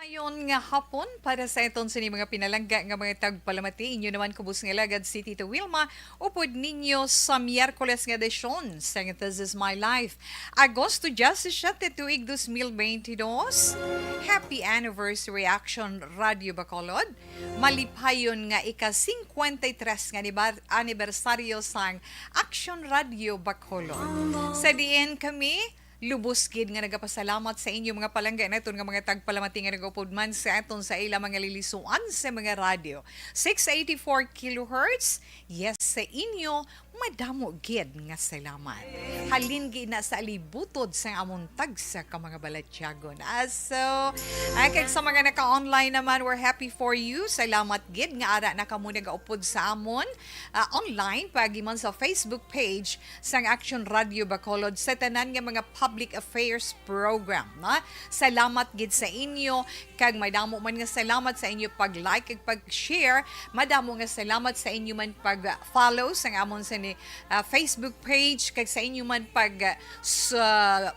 Ayon nga hapon para sa iton sa mga pinalangga nga mga tagpalamati inyo naman kubos nga lagad si Tito Wilma upod ninyo sa Miyerkules nga desyon sa This Is My Life. Agosto 17 tuig 2022. Happy anniversary Action Radio Bacolod. Malipayon nga ika-53 nga anibersaryo sang Action Radio Bacolod. Sa diin kami lubos gid nga nagapasalamat sa inyo mga palangga naton nga mga tagpalamati nga nagaupod man sa aton sa ila mga lilisuan sa mga radyo. 684 kilohertz. Yes, sa inyo madamo gid nga salamat. Halin gid na sa alibutod sa amon tagsa ka mga balatyagon. So, kag sa mga naka-online naman, we're happy for you. Salamat gid nga ara na kamo nagaupod sa amon online pagi man sa Facebook page sang Action Radio Bacolod sa tanan nga mga public affairs program. Na? Salamat gid sa inyo kag madamo man nga salamat sa inyo pag-like ug pag-share. Madamo nga salamat sa inyo man pag-follow sang amon sa Facebook page kag sa inyo man pag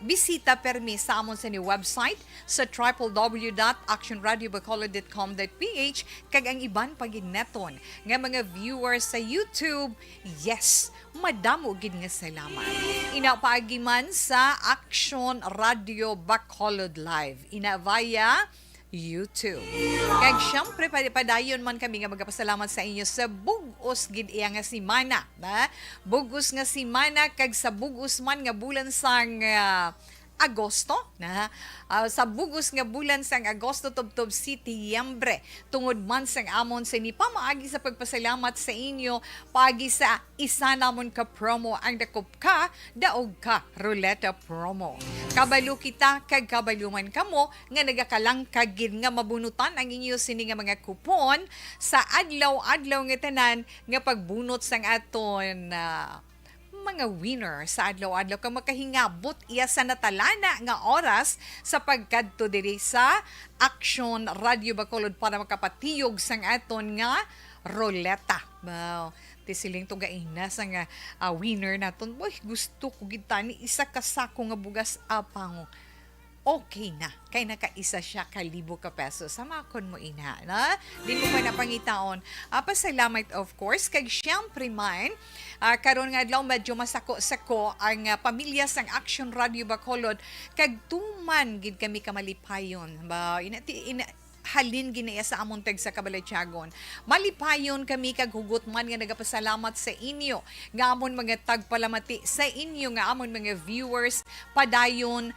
bisita permi sa amon sa ni website sa www.actionradiobacolod.com.ph kag ang iban paginaton nga mga viewers sa YouTube. Yes, madamo gid nga salamat. Inapaagi man sa Action Radio Bacolod Live. Ina via YouTube. Kag syempre padayon man kami nga magpasalamat sa inyo sa bugos gid iya nga semana, na bugos nga semana kag sa bugos man nga bulan sang Agosto na sa bugos nga bulan sang Agosto tubtob Setyembre tungod man sang amon sa ni pamaagi sa pagpasalamat sa inyo pagi sa isa namon ka promo ang dakop ka daog ka ruleta promo. Kabalo kita kag kabalo man kamo nga nagakalangkag gid nga mabunutan ang inyo sini nga mga kupon sa adlaw-adlaw nga tanan nga pagbunot sang aton mga winner sa adlaw-adlaw kang makahingabot iya sa natalana nga oras sa pagkadto diri sa Action Radio Bacolod para makapatiyog sang aton nga roleta. Wow. Tisiling to gaina sa nga winner naton. Boy, gusto ko gid tani isa ka sako nga bugas apango. Okay na. Kay nakaisa siya kalibo ka peso. Samakon mo ina. Na? Di mo pa napangitaon. Pasalamat of course. Kag syempre man, karon nga adlaw medyo masako-sako ang pamilya sang Action Radio Bacolod. Kag tuman gid kami kamalipayon. Ba, halin ginaya sa amon tag sa Cabaletiagon. Malipayon kami kag hugot man nga nagapasalamat sa inyo. Nga amon mga tagpalamati sa inyo nga amon mga viewers padayon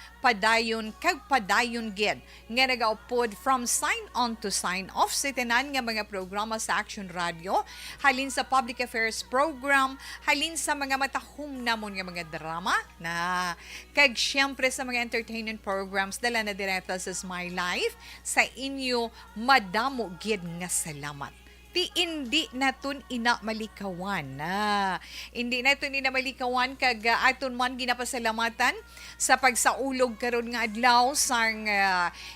kag padayon gid nga nagaupod from sign on to sign off sa tanan nga mga programa sa Action Radio, halin sa public affairs program, halin sa mga matahom namon nga mga drama na kag syempre sa mga entertainment programs dala na direta sa My Life sa inyo madamo gid nga salamat. Ti hindi naton ina malikawan na. Hindi naton ina malikawan kag aton man ginapasalamatan sa pagsaulog karon nga adlaw sang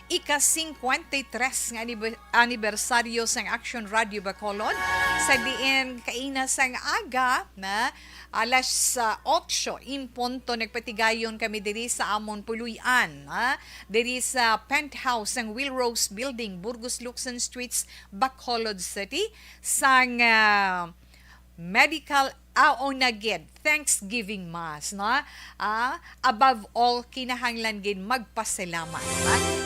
ika-53 nga anibersaryo sang Action Radio Bacolod sa diin kaina sang aga na alas 8 in punto nagpatigayon kami diri sa amon puluyan, diri sa penthouse ng Willrose Building, Burgos Luxon Streets, Bacolod City, sang medical aonagid Thanksgiving Mass, no? Above all, kinahanglan gid magpasalamat.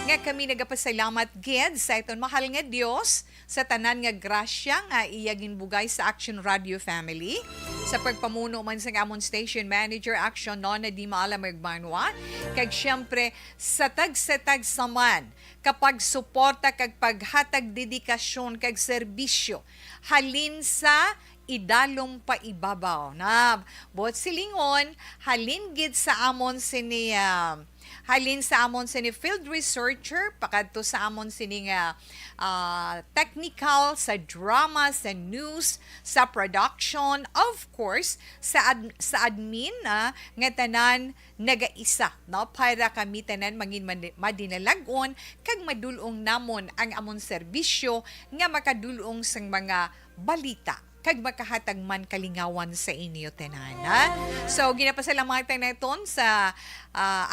Nga kami nagapasalamat gid sa iton mahal nga Dios sa tanan nga grasya nga iya ginbugay sa Action Radio family. Sa pagpamuno man sa amon station manager Action Nona Di Maala Magbanwa, kag syempre sa tag saman kapag suporta kag paghatag dedikasyon kag serbisyo halin sa idalom pa ibabaw na bot silingon halin gid sa amon sini field researcher pakadto sa amon sini nga technical sa drama, sa news, sa production, of course sa admin nga tanan nagaisa no para kami tanan mangin madinalagon kag madulong namon ang amon serbisyo nga makadulong sang mga balita kag makahatag man kalingawan sa inyo tenana. So ginapasalamatan naton sa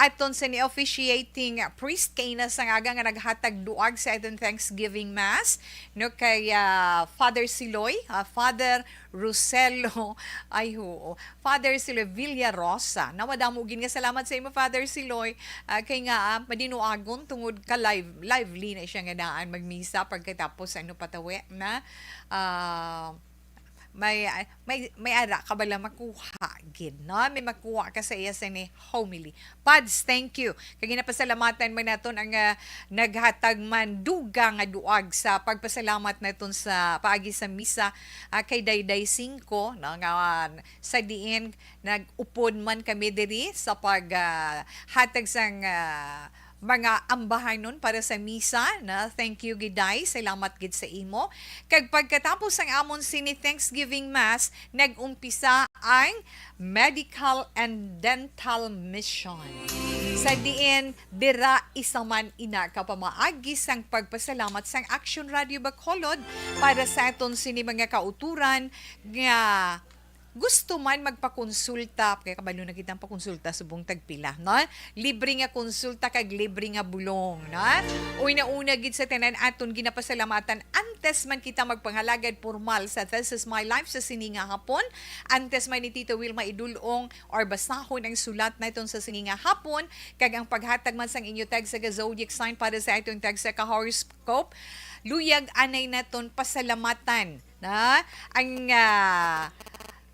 aton sa ni officiating priest kay na sang aga nga naghatag duag sa aton Thanksgiving Mass no kay Father Siloy, Father Rosello, ay ho, Father Siloy Villarosa. Namadamo gin nga salamat sa imo Father Siloy kay nga madinuagon tungod ka lively na siya nga daan magmisa pagkatapos ano patawi na may ara ka bala makuha gid no may makuha ka sa iya sa ni homily. Pads, thank you kay ginapasalamatan man naton ang naghatag man duga nga duag sa pagpasalamat naton sa paagi sa misa kay Dayday 5 no nga sa diin nagupod man kami diri sa pag hatag sang mga ambahanon para sa misa na thank you giday salamat gid sa imo kag pagkatapos ang amon sini Thanksgiving Mass nagumpisa ang medical and dental mission sa diin dira isa man ina ka pamaagi sang pagpasalamat sang Action Radio Bacolod para sa aton sini mga kauturan nga gusto man magpakonsulta, kaya kabalo na kitang pakonsulta subong tagpila, no? Libre nga konsulta kag libre nga bulong, no? Una gid sa tanan aton ginapasalamatan antes man kita magpangalagad formal sa This Is My Life sa sininga hapon, antes man ni Tito Wilma idulong or basahon ang sulat na iton sa sininga hapon, kag ang paghatag man sang inyo tag sa zodiac sign para sa itong tag sa horoscope, luyag anay naton pasalamatan, na? Ang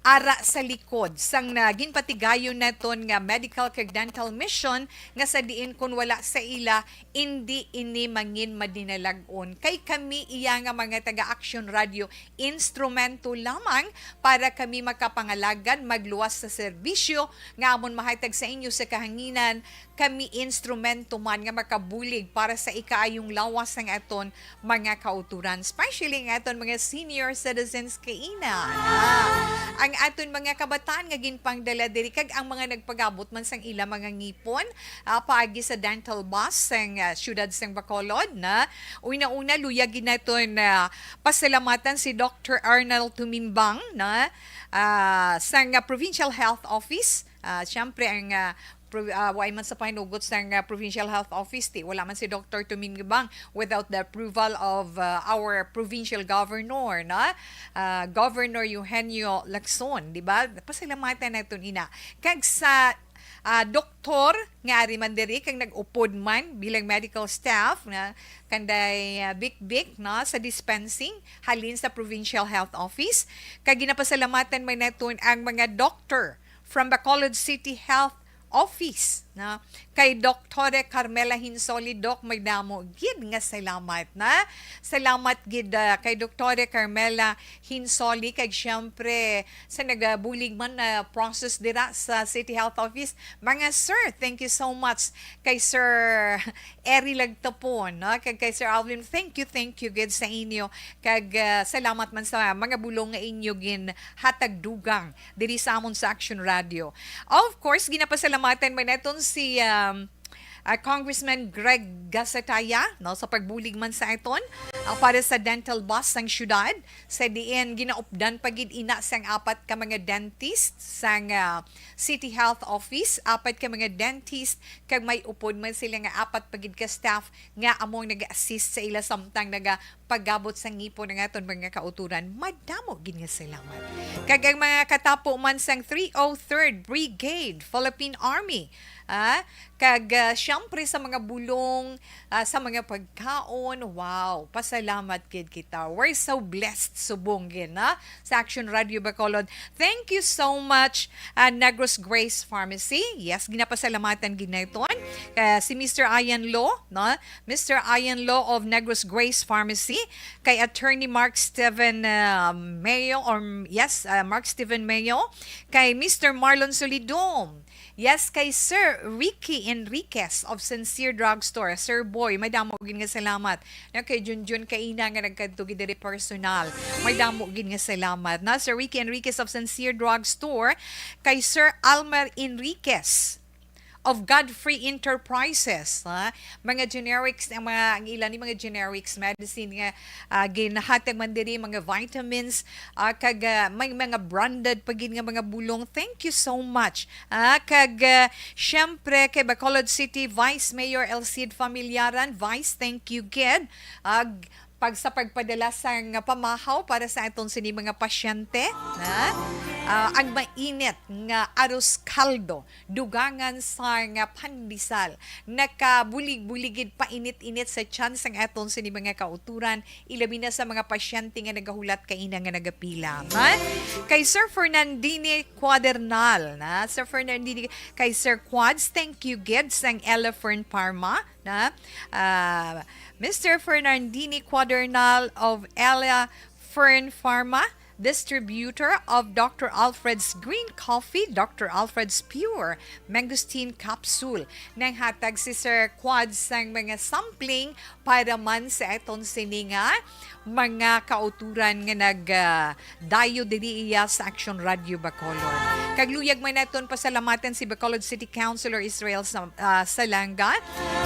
ara sa likod sang naging patigayon naton nga medical kag dental mission nga sa diin kun wala sa ila indi ini mangin madinalagon kay kami iya nga mga taga Action Radio instrumento lamang para kami makapangalagan magluwas sa serbisyo nga amon mahatag sa inyo sa kahanginan kami instrumento man nga makabulig para sa ikaayong lawas ng aton mga kauturan especially ng aton mga senior citizens kaina ang aton mga kabataan nga ginpangdala diri kag ang mga nagpagabot man sang ila mga ngipon paagi sa dental bus sang siyudad sang Bacolod na una luyagin naton pasalamatan si Dr. Arnold Tumimbang na sang Provincial Health Office syempre ang why man sa pahinugot ng Provincial Health Office wala man si Dr. Tumimbang without the approval of our provincial governor na Governor Eugenio Lacson, di ba? Pasalamatan naton ina kag sa doktor nga ari man diri kang nag-upod man bilang medical staff na kanday big na sa dispensing halin sa Provincial Health Office kag ginapasalamatan man naton ang mga doctor from Bacolod City Health Office na kay Dr. Carmela Hinsoli Doc may damo gid nga salamat na salamat gid kay Dr. Carmela Hinsoli kay syempre sa nagabulig man na process dira sa City Health Office mga sir thank you so much kay Sir Eri Lagtapon no kay Sir Alvin thank you gid sa inyo kag salamat man sa mga bulong nga inyo gin hatag dugang diri sa amon sa Action Radio of course ginapasalamatan man naton si Congressman Greg Gasataya no sa pagbulig man sa iton para sa dental bus sang syudad sa diin ginaupdan pagid ina sang apat ka mga dentist sang City Health Office apat ka mga dentist kag may upod man sila nga apat pagid ka staff nga among nag-assist sa ila samtang pagabot sa ngipon ng aton mga kauturan madamo gid nga salamat kag ang mga katapo man sang 303rd Brigade Philippine Army kag syempre sa mga bulong sa mga pagkaon wow pasalamat gid kita we're so blessed subong gid na sa Action Radio Bacolod thank you so much Negros Grace Pharmacy yes ginapasalamatan gid na iton si Mr. Ian Law no Mr. Ian Law of Negros Grace Pharmacy kay Attorney Mark Steven Mayo Mark Steven Mayo kay Mr. Marlon Solidom yes kay Sir Ricky Enriquez of Sincere Drugstore. Sir Boy, may damo gid nga salamat. Na kay Junjun kaina nga nagkadto diri personal. May damo gid nga salamat. Na Sir Ricky Enriquez of Sincere Drugstore kay Sir Almer Enriquez of Godfrey Enterprises. Mga generics, ang ilan ni mga generics medicine nga ginahatag man diri mga vitamins, may mga branded pagin nga mga bulong. Thank you so much. Syempre kay Bacolod City Vice Mayor Elcid Familiaran, Vice, thank you gid. Sa pagpadala sa pamahaw para sa aton sini mga pasyente, ang mainit nga arroz kaldo, dugangan sa nga pandesal, nakabulig-buligid painit-init sa tiyan sang aton sini mga kauturan, ilabi na sa mga pasyente nga nagahulat kaina nga nagapila. Kay Sir Fernandini Quadernal, Sir Fernandini, kay Sir Quads, thank you gid sang Elephant Parma, Mr. Fernandini Quadernal of Ella Fern Pharma, distributor of Dr. Alfred's Green Coffee, Dr. Alfred's Pure Mangosteen Capsule. Nang hatag si Sir Quad sang mga sampling para man sa eton sininga mga kauturan nga dayo diri iya sa Action Radio Bacolod. Kagluyag man naton pasalamatan si Bacolod City Councilor Israel Salanga.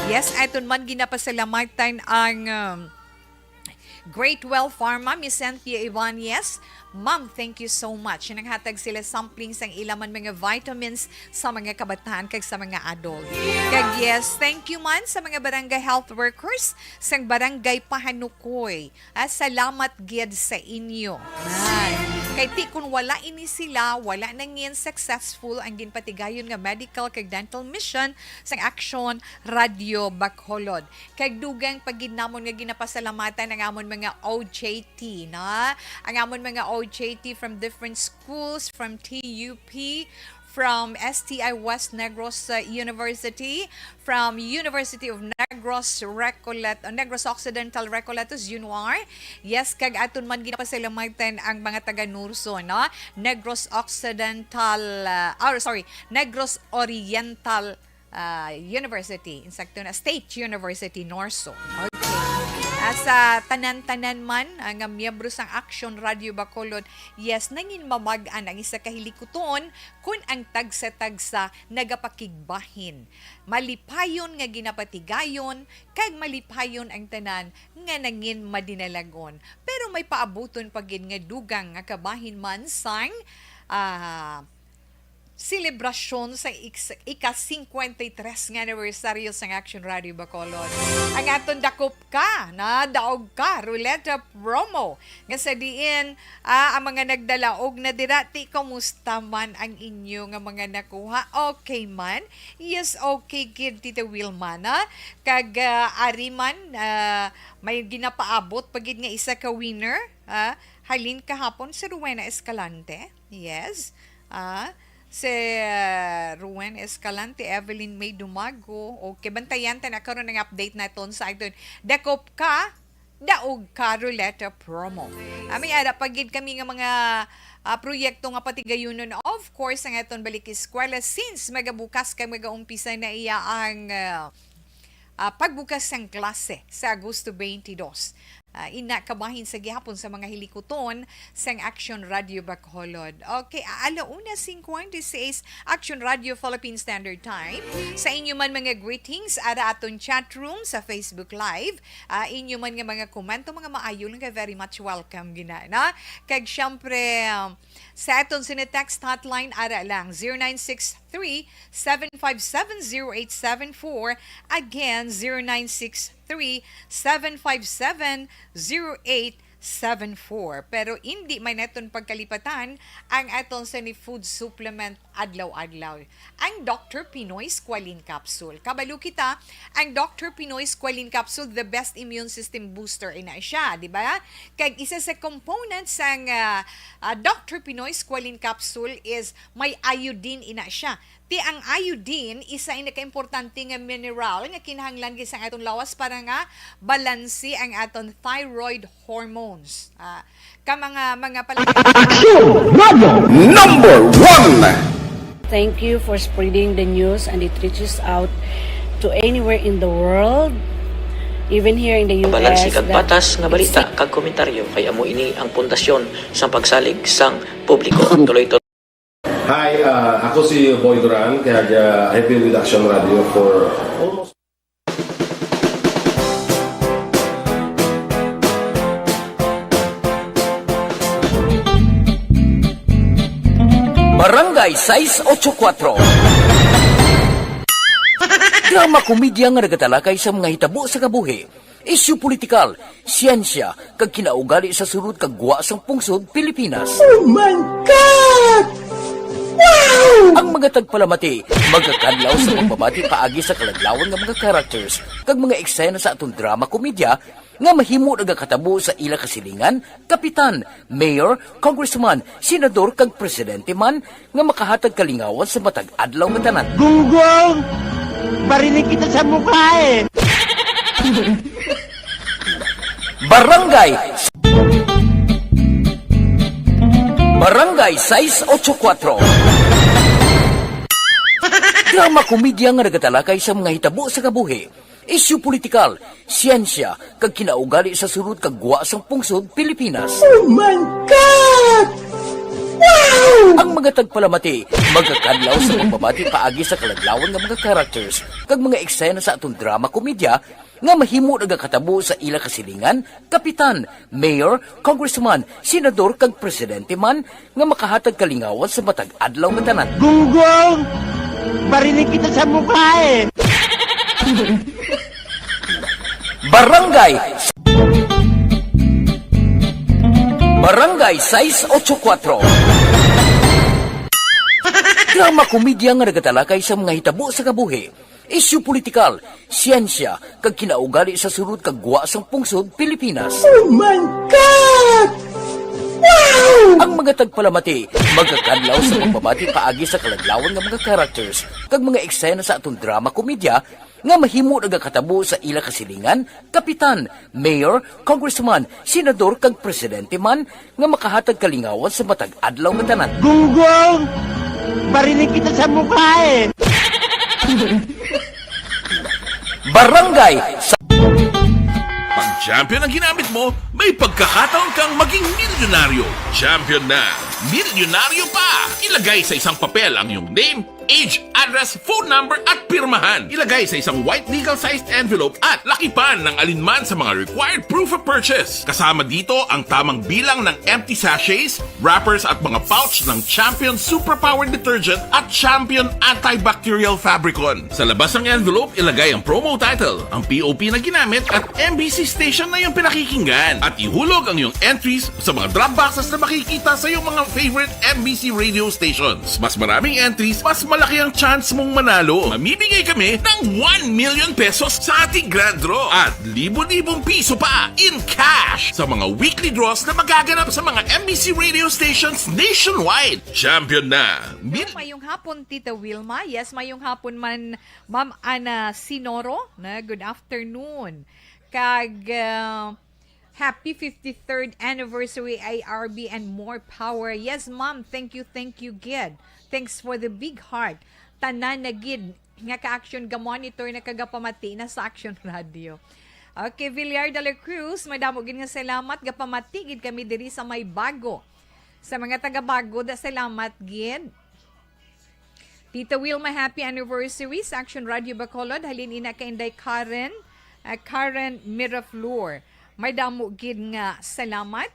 Yes, aton man ginapasalamatan ang Great Well Pharma, Miss Cynthia Ibanez. Ma'am, thank you so much. Nanghatag sila sampling sang ilaman mga vitamins sa mga kabataan kag sa mga adult. Kag yes, thank you man sa mga barangay health workers sang barangay Pahanukoy. Salamat gid sa inyo. Kay ti kung wala ini sila, wala nang ngin successful ang ginpatigayon nga medical kag dental mission sang Action Radio Bacolod. Kag dugang pagginamon nga ginapasalamatan ang amon mga OJT, ang amon mga OJT from different schools, from TUP, from STI West Negros University, from University of Negros Occidental Recoletos, UNOR. Yes, kag aton man ginapasalamatan ang mga taga Nurso, Negros Oriental University, insakto na State University Norso. Sa tanan-tanan man ang miyembro sang Action Radio Bacolod, yes, nangin mamag-an ang isa kahilikuton kung ang tagsa-tagsa nagapakigbahin. Malipayon nga ginapatigayon, kag malipayon ang tanan nga nangin madinalagon. Pero may paabuton pagin nga dugang nga kabahin man sang selebrasyon sa ika-53 nga anniversaryo sa Action Radio Bacolod. Ang aton dakop ka, daog ka, ruleta promo. Nga sa diin, ang mga nagdalaog na dirati, kumusta man ang inyo nga mga nakuha? Okay man? Yes, okay, kid Tita Wilma, Kag ari man, may ginapaabot pagid nga isa ka winner. Halin kahapon si Rowena Escalante. Yes. Si Ruwen Escalante, Evelyn May Dumago. Okay, bantayan ta na karon ng update naton sa aton. Dakop ka, daog ka ruleta promo. May ada pagid kami nga mga proyekto nga patigayunon. Of course, ang aton balik eskwela since magabukas kay magaumpisa na iya ang pagbukas ng klase sa Agosto 22. Inakabahin sa gihapon sa mga hilikuton sang Action Radio Bacolod. Okay, alauna 56 Action Radio Philippine Standard Time. Sa inyo man mga greetings, ara aton chat room sa Facebook Live. Inyo man nga mga komento, mga maayo lang, very much welcome gina. Kag syempre, sa aton sinetext hotline, ara lang 0963-757-0874. Again, 0963-757-0874. Pero hindi may neton pagkalipatan ang aton sa ni food supplement adlaw-adlaw. Ang Dr. Pinoy Squalene Capsule. Kabalo kita, ang Dr. Pinoy Squalene Capsule, the best immune system booster ina siya, di ba? Kag isa sa components ang Dr. Pinoy Squalene Capsule is may iodine ina siya. Ti ang iodine, isa ina ka-importante nga mineral nga kinahanglan sa aton lawas para nga balansi ang aton thyroid hormones. Mga Action Radio #1. Thank you for spreading the news and it reaches out to anywhere in the world, even here in the US. Balansi kag batas nga balita kag komentaryo kay amo ini ang pundasyon sa pagsalig sang publiko. Tuloy Hi, ako si Boy Duran, kaya I've been with Action Radio for almost... Barangay 684. Drama komedya nga nagatalakay sa mga hitabo sa kabuhi. Isyu politikal, siyensya, kag kinaugali sa sulod kag guwa sang pungsod Pilipinas. Oh my God! Wow! Ang mga tagpalamati, magkakadlaw sa pagbabati paagi sa kalaglawan ng mga characters kag mga eksena sa atong drama komedya nga mahimo nagakatabo sa ila kasilingan, kapitan, mayor, congressman, senador kag presidente man nga makahatag kalingawan sa matag adlaw nga tanan. Gunggong! Barinig kita sa mukha eh! Barangay 684. Drama komedya nga nagatalakay sa mga hitabo sa kabuhi. Isyu politikal, siyensya, kag kinaugali sa sulod kag guwa sang pungsod Pilipinas. Oh my God! Wow! Ang mga tagpalamati, magkakadlaw sa pagbabati paagi sa kalaglawan ng mga characters kag mga eksena sa atong drama komedya nga mahimo nagakatabo sa ila kasilingan, kapitan, mayor, congressman, senador kag presidente man nga makahatag kalingawan sa matag adlaw nga tanan. Gunggong! Barinig kita sa mukha eh! Barangay 684. Drama komedya nga nagatalakay sa mga hitabo sa kabuhi. Isyu politikal, siyensya, kag kinaugali sa sulod kag guwa sang pungsod Pilipinas. Oh my God! Wow! Ang mga tagpalamati, magkakadlaw sa pagbabati paagi sa kalaglawan ng mga characters kag mga eksena sa atong drama komedya nga mahimo nagakatabo sa ila kasilingan, kapitan, mayor, congressman, senador kag presidente man nga makahatag kalingawan sa matag adlaw nga tanan. Gunggong! Barinig kita sa mukha eh! Barangay Pag champion ang ginamit mo, may pagkakataon kang maging milyonaryo. Champion na, milyonaryo pa! Ilagay sa isang papel ang iyong name, age, address, phone number at pirmahan. Ilagay sa isang white legal-sized envelope at lakipan ng alinman sa mga required proof of purchase. Kasama dito ang tamang bilang ng empty sachets, wrappers at mga pouch ng Champion Superpower Detergent at Champion Antibacterial Fabricon. Sa labas ng envelope, ilagay ang promo title, ang POP na ginamit at MBC station na yung pinakikinggan. At ihulog ang iyong entries sa mga drop boxes na makikita sa iyong mga favorite MBC radio stations. Mas maraming entries, mas malaki ang chance mong manalo. Mamimigay kami ng 1 million pesos sa ating grand draw at libo-libong piso pa in cash sa mga weekly draws na magaganap sa mga MBC radio stations nationwide. Champion na! Mayong hapon, Tita Wilma. Yes, mayong hapon man, Ma'am Ana Sinoro. Na, good afternoon. Happy 53rd anniversary IRB and more power. Yes, Ma'am. Thank you, Gid. Thanks for the big heart. Tanan na gid nga ka-action ga-monitor na kagapamati na sa Action Radio. Okay, Villar de la Cruz, madamo gid nga salamat gapamati gid kami diri sa may bago. Sa mga taga-bago, da salamat gid. Tita Wilma, happy anniversary sa Action Radio Bacolod. Halin ina kay Inday Karen Miraflor. May damo gid nga salamat.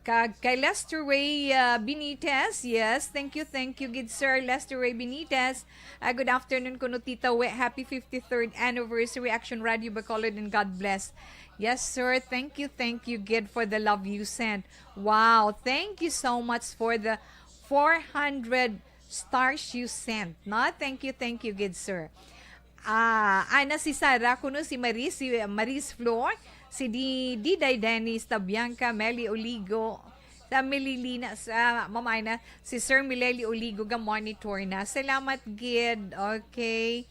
Kay Lester Ray Benitez, yes, thank you, good sir, Lester Ray Benitez. Good afternoon, kuno Tita We. Happy 53rd anniversary, Action Radio Bacolod, and God bless. Yes, sir, thank you, good for the love you sent. Wow, thank you so much for the 400 stars you sent. No? Thank you, good sir. Ana si Sarah, kuno si Maris Flor, si Diday Dennis, Tabianca, Meli Oligo, sa Melilina, sa Mamay na, si Sir Mileli Oligo, ga-monitor na. Salamat, Gid. Okay.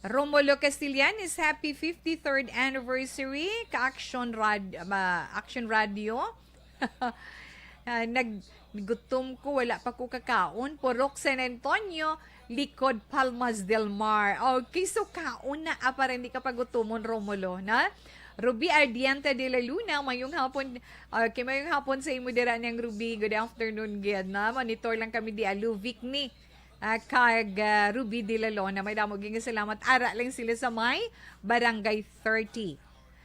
Romulo Castillan is happy 53rd anniversary ka-Action Radio. Nagutom ko, wala pa ko kakaon. Porok San Antonio, Likod Palmas del Mar. Okay, so kaon na para hindi ka pagutumon, Romulo, na? Ruby Ardiente de la Luna, mayong hapon, mayong hapon sa imo dira niyang Ruby. Good afternoon, gid na. Monitor lang kami di Aluvik ni kag Ruby de la Luna. May damo ging salamat. Ara lang sila sa may Barangay 30.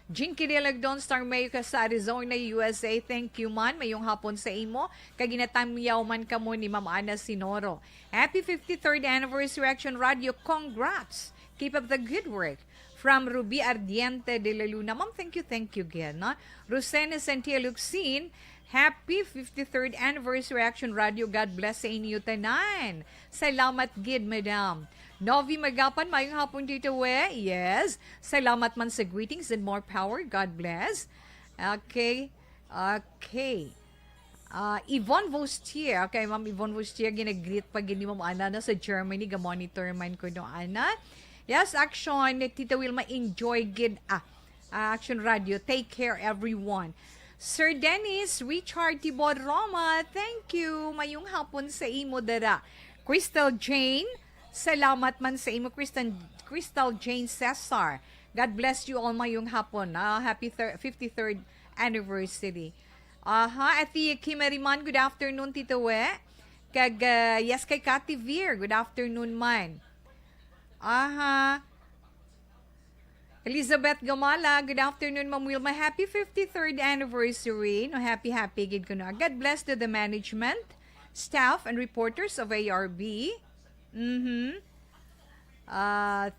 Jinky Dilagdon, Star Mayo ka sa Arizona, USA. Thank you man. Mayong hapon sa imo. Kaginatamyaw man ka mo ni Ma'am Ana Sinoro. Happy 53rd Anniversary Action Radio. Congrats. Keep up the good work. From Ruby Ardiente de la Luna. Ma'am, thank you again. No? Rosena Santia Luxin, happy 53rd Anniversary Action Radio. God bless sa inyo tanan. Salamat gid, madam. Novi Magapan, mayong hapon dito, we. Yes. Salamat man sa greetings and more power. God bless. Okay. Yvonne Vostier. Okay, Ma'am Yvonne Vostier, ginag-greet pa gini Ma'am Ana na sa Germany. Ga-monitor man ko no, Ana. Yes, Action. Tita Wilma, enjoy gid. Action Radio. Take care, everyone. Sir Dennis, Richard Tibor Roma, thank you. Mayong hapon sa imo dara. Crystal Jane, salamat man sa imo, Crystal Jane Cesar. God bless you all mayong hapon. Happy 53rd anniversary. At the Kimeriman, good afternoon, Tito We. Kag, yes, kay Kati Veer, good afternoon man. Elizabeth Gamala, good afternoon, Ma'am Wilma. Happy 53rd anniversary. No, happy gid ko na. God bless to the management, staff, and reporters of ARB.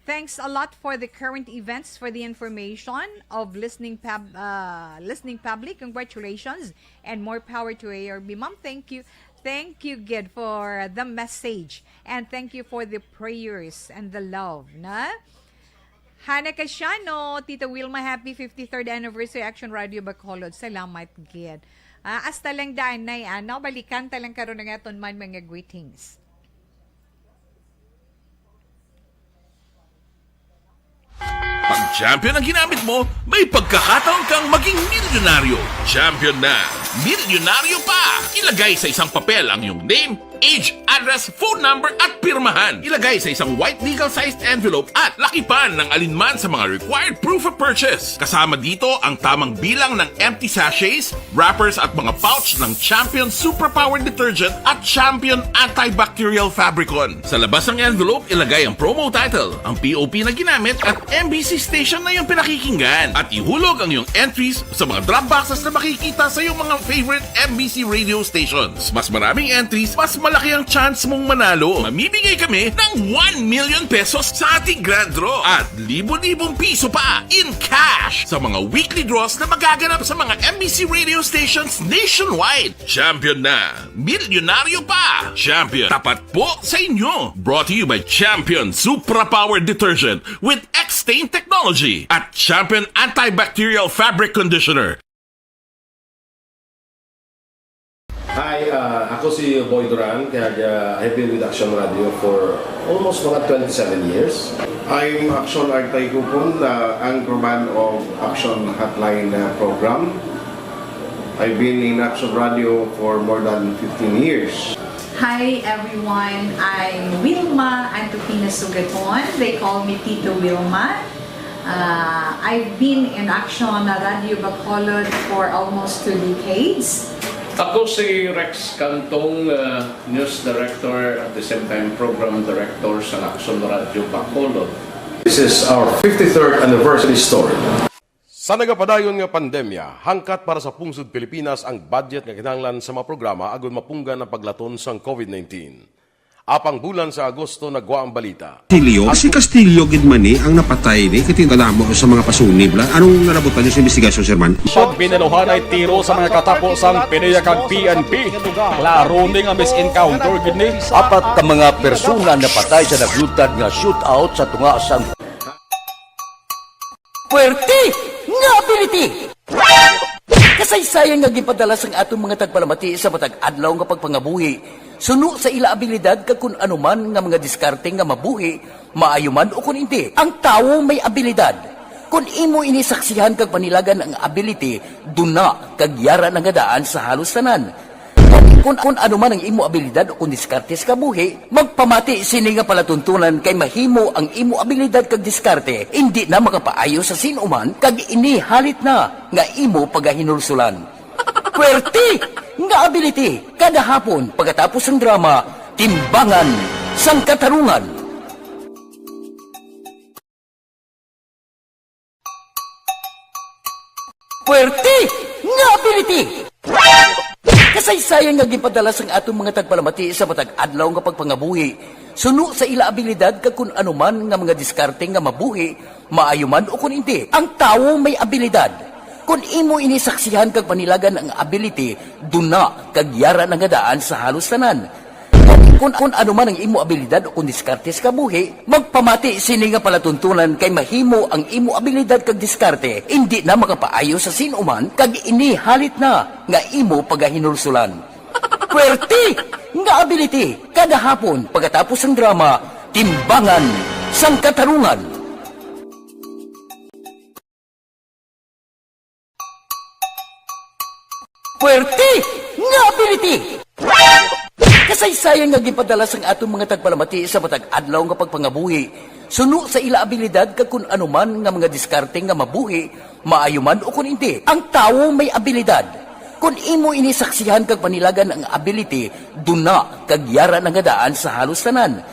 Thanks a lot for the current events, for the information of listening public. Congratulations and more power to ARB. Ma'am, thank you. Thank you, Gid, for the message. And thank you for the prayers and the love. Na? Hana Casiano, Tita Wilma, happy 53rd anniversary Action Radio Bacolod. Salamat, Gid. Hasta lang daan na balikan talang karon nga aton man mga greetings. Pag champion ang ginamit mo, may pagkakataon kang maging milyonaryo. Champion na, milyonaryo pa! Ilagay sa isang papel ang iyong name, age, address, phone number at pirmahan. Ilagay sa isang white legal-sized envelope at lakipan ng alinman sa mga required proof of purchase. Kasama dito ang tamang bilang ng empty sachets, wrappers at mga pouch ng Champion Superpower Detergent at Champion Antibacterial Fabricon. Sa labas ng envelope, ilagay ang promo title, ang POP na ginamit at MBC station na yung pinakikinggan. At ihulog ang iyong entries sa mga drop boxes na makikita sa iyong mga favorite MBC radio stations. Mas maraming entries, mas malaki ang chance mong manalo. Mamimigay kami ng 1 million pesos sa ating grand draw at libo-libong piso pa in cash sa mga weekly draws na magaganap sa mga MBC radio stations nationwide. Champion na, milyonaryo pa. Champion, tapat po sa inyo. Brought to you by Champion Supra Power Detergent with X-Stain Technology at Champion Antibacterial Fabric Conditioner. Hi, ako si Boy Duran, kaya I've been with Action Radio for almost mga 27 years. I'm Action Artay Kupon, the anchorman of Action Hotline program. I've been in Action Radio for more than 15 years. Hi everyone, I'm Wilma Antofina Sugaton. They call me Tito Wilma. I've been in Action Radio Bacolod for almost 2 decades. Ako si Rex Cantong, News Director at the same time Program Director sa Action Radio Bacolod. This is our 53rd anniversary story. Sa nagapadayon nga pandemya, hangkat para sa pungsod Pilipinas ang budget nga kinahanglan sa mga programa agon mapunggan ang paglaton sang COVID-19. Apang bulan sa Agosto nagwa ang balita. Si Castillo gid man ni ang napatay ni kitingkadamo sa mga pasuni bla. Anong narabutan niyo sa investigasyon, Sir Man? Pag binaluhan ay tiro sa mga katapusang PNP kag PNP. Klaro ning ang misencounter gid ni. Apat ka mga persona napatay sa naglutad nga shootout sa tunga sang Puerte nga ability. Kasaysayan nga gipadala sang atong mga tagpalamati sa matag adlaw nga pagpangabuhi. Suno sa ila abilidad kag kun anuman nga mga diskarte nga mabuhi, maayo man o kun hindi. Ang tawo may abilidad. Kung imo inisaksihan kag panilagan ang ability, duna kag yara nga daan sa halos tanan. Kung ano man ang imo abilidad o kung diskarte sa kabuhi, magpamati sini nga palatuntunan kay mahimo ang imo abilidad kag diskarte, hindi na makapaayo sa sinuman kag ini halit na nga imo pagahinulsulan. Pwerte nga ability kada hapon pagkatapos ng drama, Timbangan sang Katarungan. Pwerte nga ability. Kasaysayan nga gipadala sang atong mga tagpalamati sa matag adlaw nga pagpangabuhi. Suno sa ila abilidad kag kun anuman nga mga diskarte nga mabuhi, maayo man o kun hindi. Ang tawo may abilidad. Kung imo inisaksihan kag panilagan ang ability, duna kag yara nga daan sa halos tanan. Kung ano man ang imo abilidad o kung diskarte sa kabuhi, magpamati sini nga palatuntunan kay mahimo ang imo abilidad kag diskarte, hindi na makapaayo sa sinuman kag ini halit na nga imo pagahinulsulan. Pwerte nga ability kada hapon pagkatapos ng drama, Timbangan sang Katarungan. Pwerte nga ability. Kasaysayan nga gipadala sang atong mga tagpalamati sa matag adlaw nga pagpangabuhi. Suno sa ila abilidad kag kun anuman nga mga diskarte nga mabuhi, maayo man o kun hindi. Ang tawo may abilidad. Kung imo inisaksihan kag panilagan ang ability, duna kag yara nga daan sa halos tanan.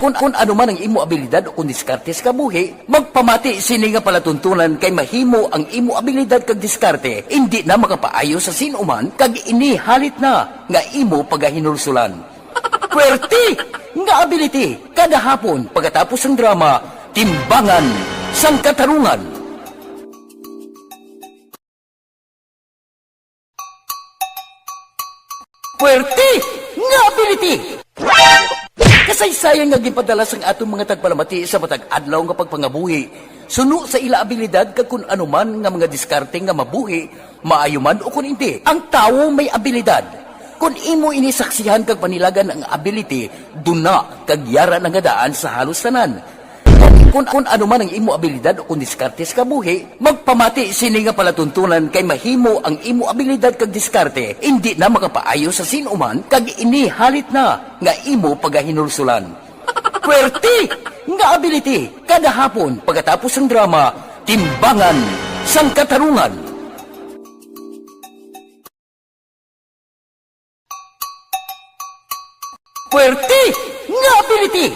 Kung anuman ang imo abilidad o kung diskarte sa kabuhi, magpamati sini nga palatuntunan kay mahimo ang imo abilidad kag diskarte, hindi na makapaayo sa sinuman kag ini halit na nga imo pagahinulsulan. Pwerte nga ability kada hapon pagkatapos ng drama, Timbangan sang Katarungan. Pwerte nga ability. Kasaysayan nga gipadala sang atong mga tagpalamati sa matag adlaw nga pagpangabuhi. Suno sa ila abilidad kag kun anuman nga mga diskarte nga mabuhi, maayo man o kun hindi. Ang tawo may abilidad. Kung imo inisaksihan kag panilagan ang ability, duna kag yara nga daan sa halos tanan. Kung anuman ang imo abilidad o kung diskarte sa kabuhi, magpamati sini nga palatuntunan kay mahimo ang imo abilidad kag diskarte, hindi na makapaayo sa sinuman kag ini halit na nga imo pagahinulsulan. Pwerte nga ability kada hapon pagkatapos ng drama, Timbangan sang Katarungan. Pwerte nga ability.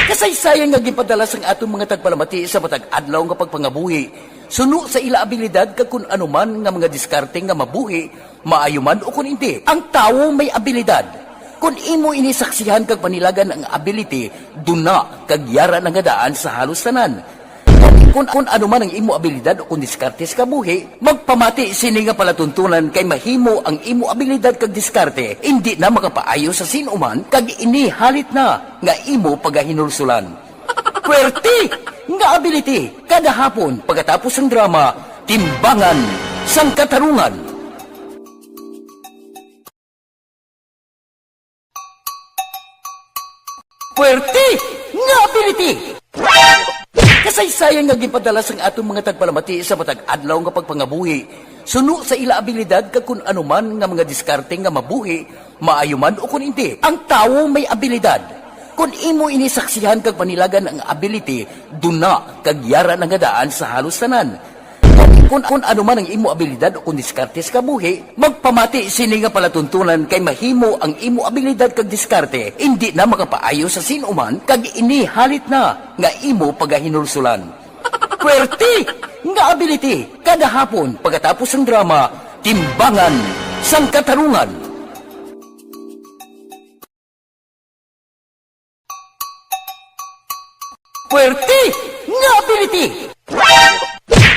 Kasaysayan nga gipadala sang atong mga tagpalamati sa matag adlaw nga pagpangabuhi. Suno sa ila abilidad kag kun anuman nga mga diskarte nga mabuhi, maayo man o kun hindi. Ang tawo may abilidad. Kung imo inisaksihan kag panilagan ang ability, duna kag yara nga daan sa halos tanan. Kung anuman ang imo abilidad o kung diskarte sa kabuhi, magpamati sini nga palatuntunan kay mahimo ang imo abilidad kag diskarte, hindi na makapaayo sa sinuman kag ini halit na nga imo pagahinulsulan. Pwerte nga ability kada hapon pagkatapos ng drama, Timbangan sang Katarungan. Pwerte nga ability. Kasaysayan nga gipadala sang atong mga tagpalamati sa matag adlaw nga pagpangabuhi. Suno sa ila abilidad kag kun anuman nga mga diskarte nga mabuhi, maayo man o kun hindi. Ang tawo may abilidad. Kung imo inisaksihan kag panilagan ang ability, duna kag yara nga daan sa halos tanan. Kung anuman ang imo abilidad o kung diskarte sa kabuhi, magpamati sini nga palatuntunan kay mahimo ang imo abilidad kag diskarte, hindi na makapaayo sa sinuman kag ini halit na nga imo pagahinulsulan. Pwerte nga ability kada hapon pagkatapos ng drama, Timbangan sang Katarungan. Pwerte nga ability.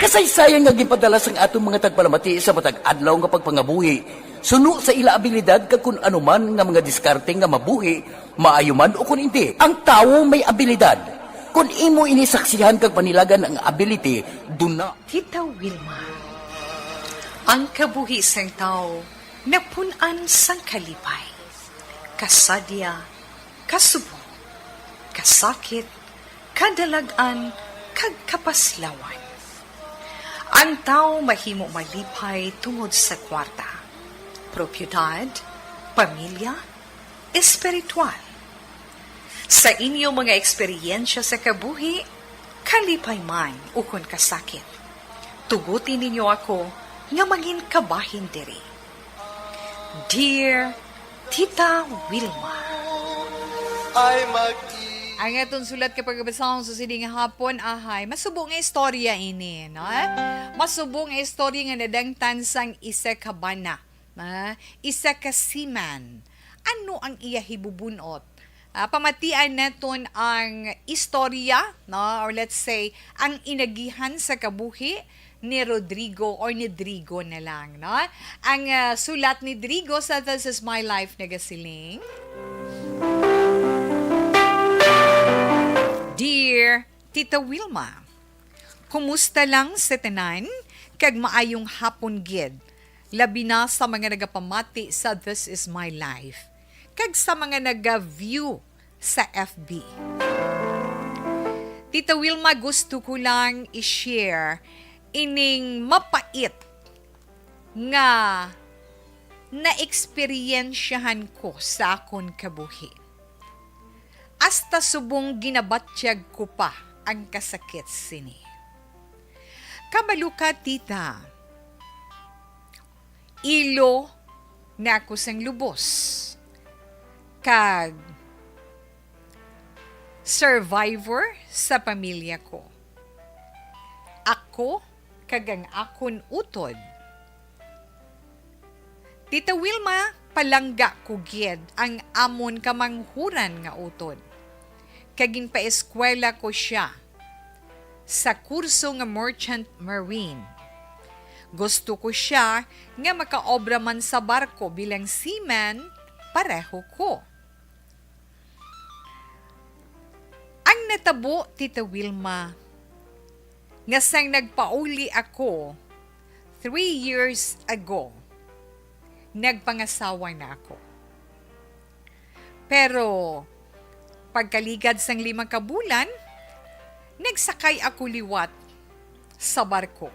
Kasaysayan nga gipadala sang atong mga tagpalamati sa matag adlaw nga pagpangabuhi. Suno sa ila abilidad kag kun anuman nga mga diskarte nga mabuhi, maayo man o kun hindi. Ang tawo may abilidad. Kung imo inisaksihan kag panilagan ang ability, duna. Tita Wilma, ang kabuhi sang tao napunan sang kalipay, kasadya, kasubo, kasakit, kadalagan, kag kapaslawan. Ang tao mahimo malipay tungod sa kwarta. propiedad, pamilya, espiritual. Sa inyo mga eksperyensya sa kabuhi, kalipay man ukon kasakit. Tugutin ninyo ako nga mangin kabahin diri. Dear Tita Wilma, ang atong sulat kapag basahon sa sining hapon ahay, masubong nga istorya ini, no? Masubong nga istorya nga nadangtan sang isa ka bana, isa ka seaman. Ano ang iya hibubunot? Pamatian naton ang istorya, no? Or let's say, ang inagihan sa kabuhi ni Rodrigo or ni Drigo na lang, no? Ang sulat ni Drigo sa This Is My Life nagasiling, Dear Tita Wilma, kumusta lang sa tanan kag maayong hapon gid, labi na sa mga nagapamati sa This Is My Life kag sa mga nag-view sa FB. Tita Wilma, gusto ko lang i-share ining mapait nga na-eksperyensyahan ko sa akon kabuhi. Hasta subong ginabatyag ko pa ang kasakit sini. Kabalo ka, tita. Ilo na ako sang lubos. Kag survivor sa pamilya ko. Ako kagang akon utod. Tita Wilma, palangga ko gid ang amon kamanghuran nga utod. Kagin pa eskwela ko siya sa kurso nga Merchant Marine. Gusto ko siya nga makaobra man sa barko bilang seaman, pareho ko. Ang natabo, Tita Wilma, nga sang nagpauli ako 3 years ago, nagpangasawa na ako. Pero, pagkaligad sang 5 kabulan, nagsakay ako liwat sa barko.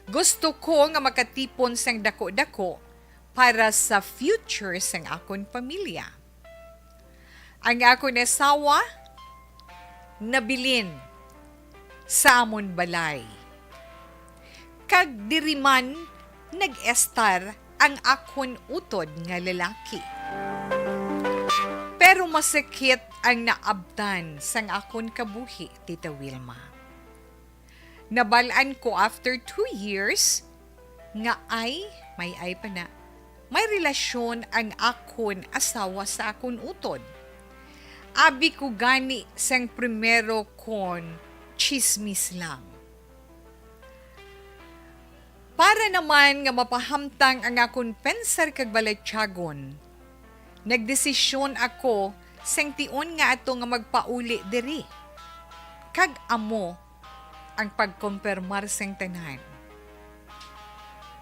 Gusto ko nga makatipon sang dako-dako para sa future sang akon pamilya. Ang akon asawa, nabilin sa amon balay. Kag diriman nag-estar ang akon utod nga lalaki. Pero masakit ang naabtan sang akon kabuhi, Tita Wilma. Nabalaan ko after 2 years nga may relasyon ang akon asawa sa akon utod. Abi ko gani sang primero kon chismis lang. Para naman nga mapahamtang ang akon pensar kag balatyagon, nagdesisyon ako sang tion nga ato nga magpauli diri. Kag amo ang pagkumpirmar sang tanan.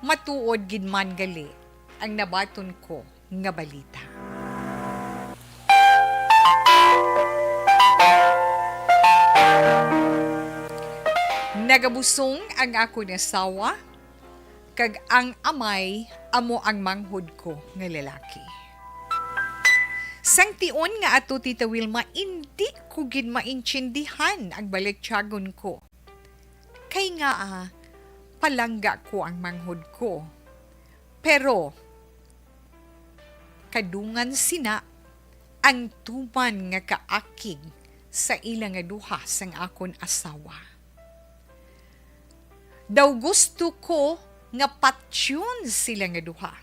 Matuod gid man gali ang nabaton ko nga balita. Nagabusong ang akon asawa, kag ang amay amo ang manghud ko nga lalaki. Sang tion nga ato, Tita Wilma, hindi ko gid maintindihan ang balatyagon ko. Kay nga palangga ko ang manghud ko. Pero kadungan sina ang tuman nga kaakig sa ilang nga duha sang akon asawa. Daw gusto ko nga patyon sila nga duha.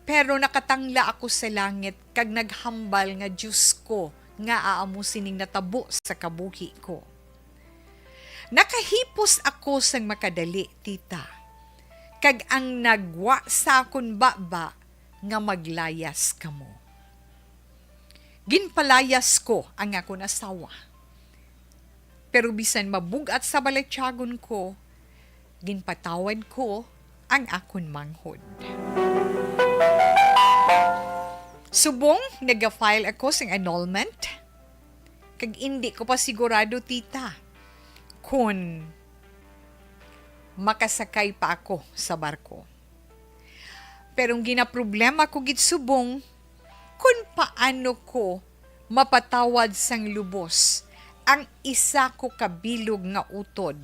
Pero nakatangla ako sa langit kag naghambal nga Diyos ko nga aamo sining natabo sa kabuhi ko. Nakahipos ako sang makadali, tita. Kag ang nagwa sa akon baba nga maglayas kamo. Ginpalayas ko ang akon asawa. Pero bisan mabugat sa balatyagon ko, ginpatawad ko ang akon manghod. Subong, nag-file ako sa annulment. Kag hindi ko pa sigurado, tita, kung makasakay pa ako sa barko. Pero ang ginaproblema ko gitsubong, kung paano ko mapatawad sang lubos ang isa ko kabilog nga utod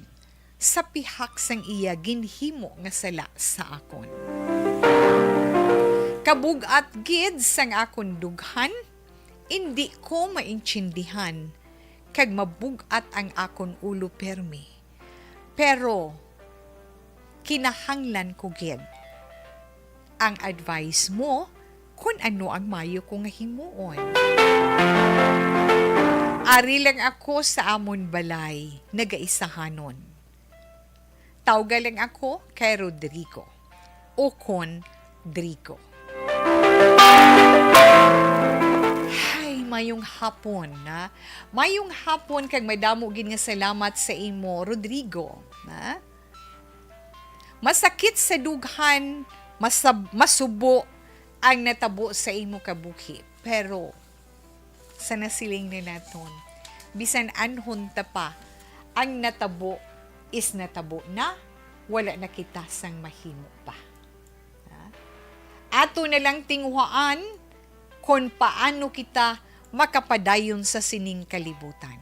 sa pihak sang iya ginhimo nga sala sa akon. Kabugat gid sang akon dughan, hindi ko maintindihan kag mabugat ang akon ulo permi. Pero kinahanglan ko gid ang advice mo kung ano ang mayo ko nga himuon. Ari lang ako sa amon balay, nagaisahanon. Tawga lang ako kay Rodrigo o kon Drigo. Hay, mayong hapon na. Mayong hapon kag madamo gid nga salamat sa imo, Rodrigo. Na? Masakit sa dughan, masubo ang natabo sa imo kabuhi. Pero, sa nasiling na naton, bisan anhon ta pa, ang natabo is natabo na, wala na kita sang mahimo pa. Ato na lang tinghuaan kung paano kita makapadayon sa sining kalibutan.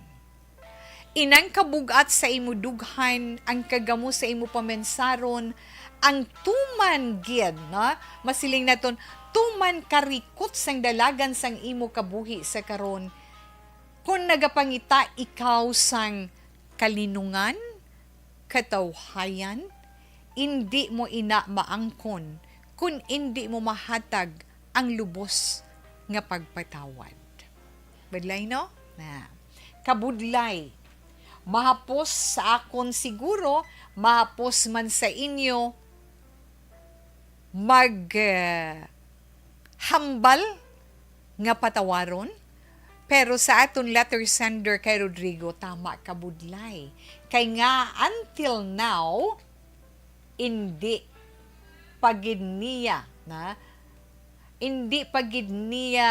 Inang kabugat sa imo dughan, ang kagamo sa imo pamensaron, ang tuman gid, na masiling naton, tuman karikot sang dalagan sang imo kabuhi sa karon, kung nagapangita ikaw sang kalinungan, katawhayan, hindi mo ina maangkon, kung hindi mo mahatag ang lubos nga pagpatawad. Badlay no? Na, kabudlay. Mahapos sa akon siguro, mahapos man sa inyo, hambal nga patawaron, pero sa aton letter sender kay Rodrigo, tama kabudlay. Kay nga until now, hindi pagid niya, hindi pagid niya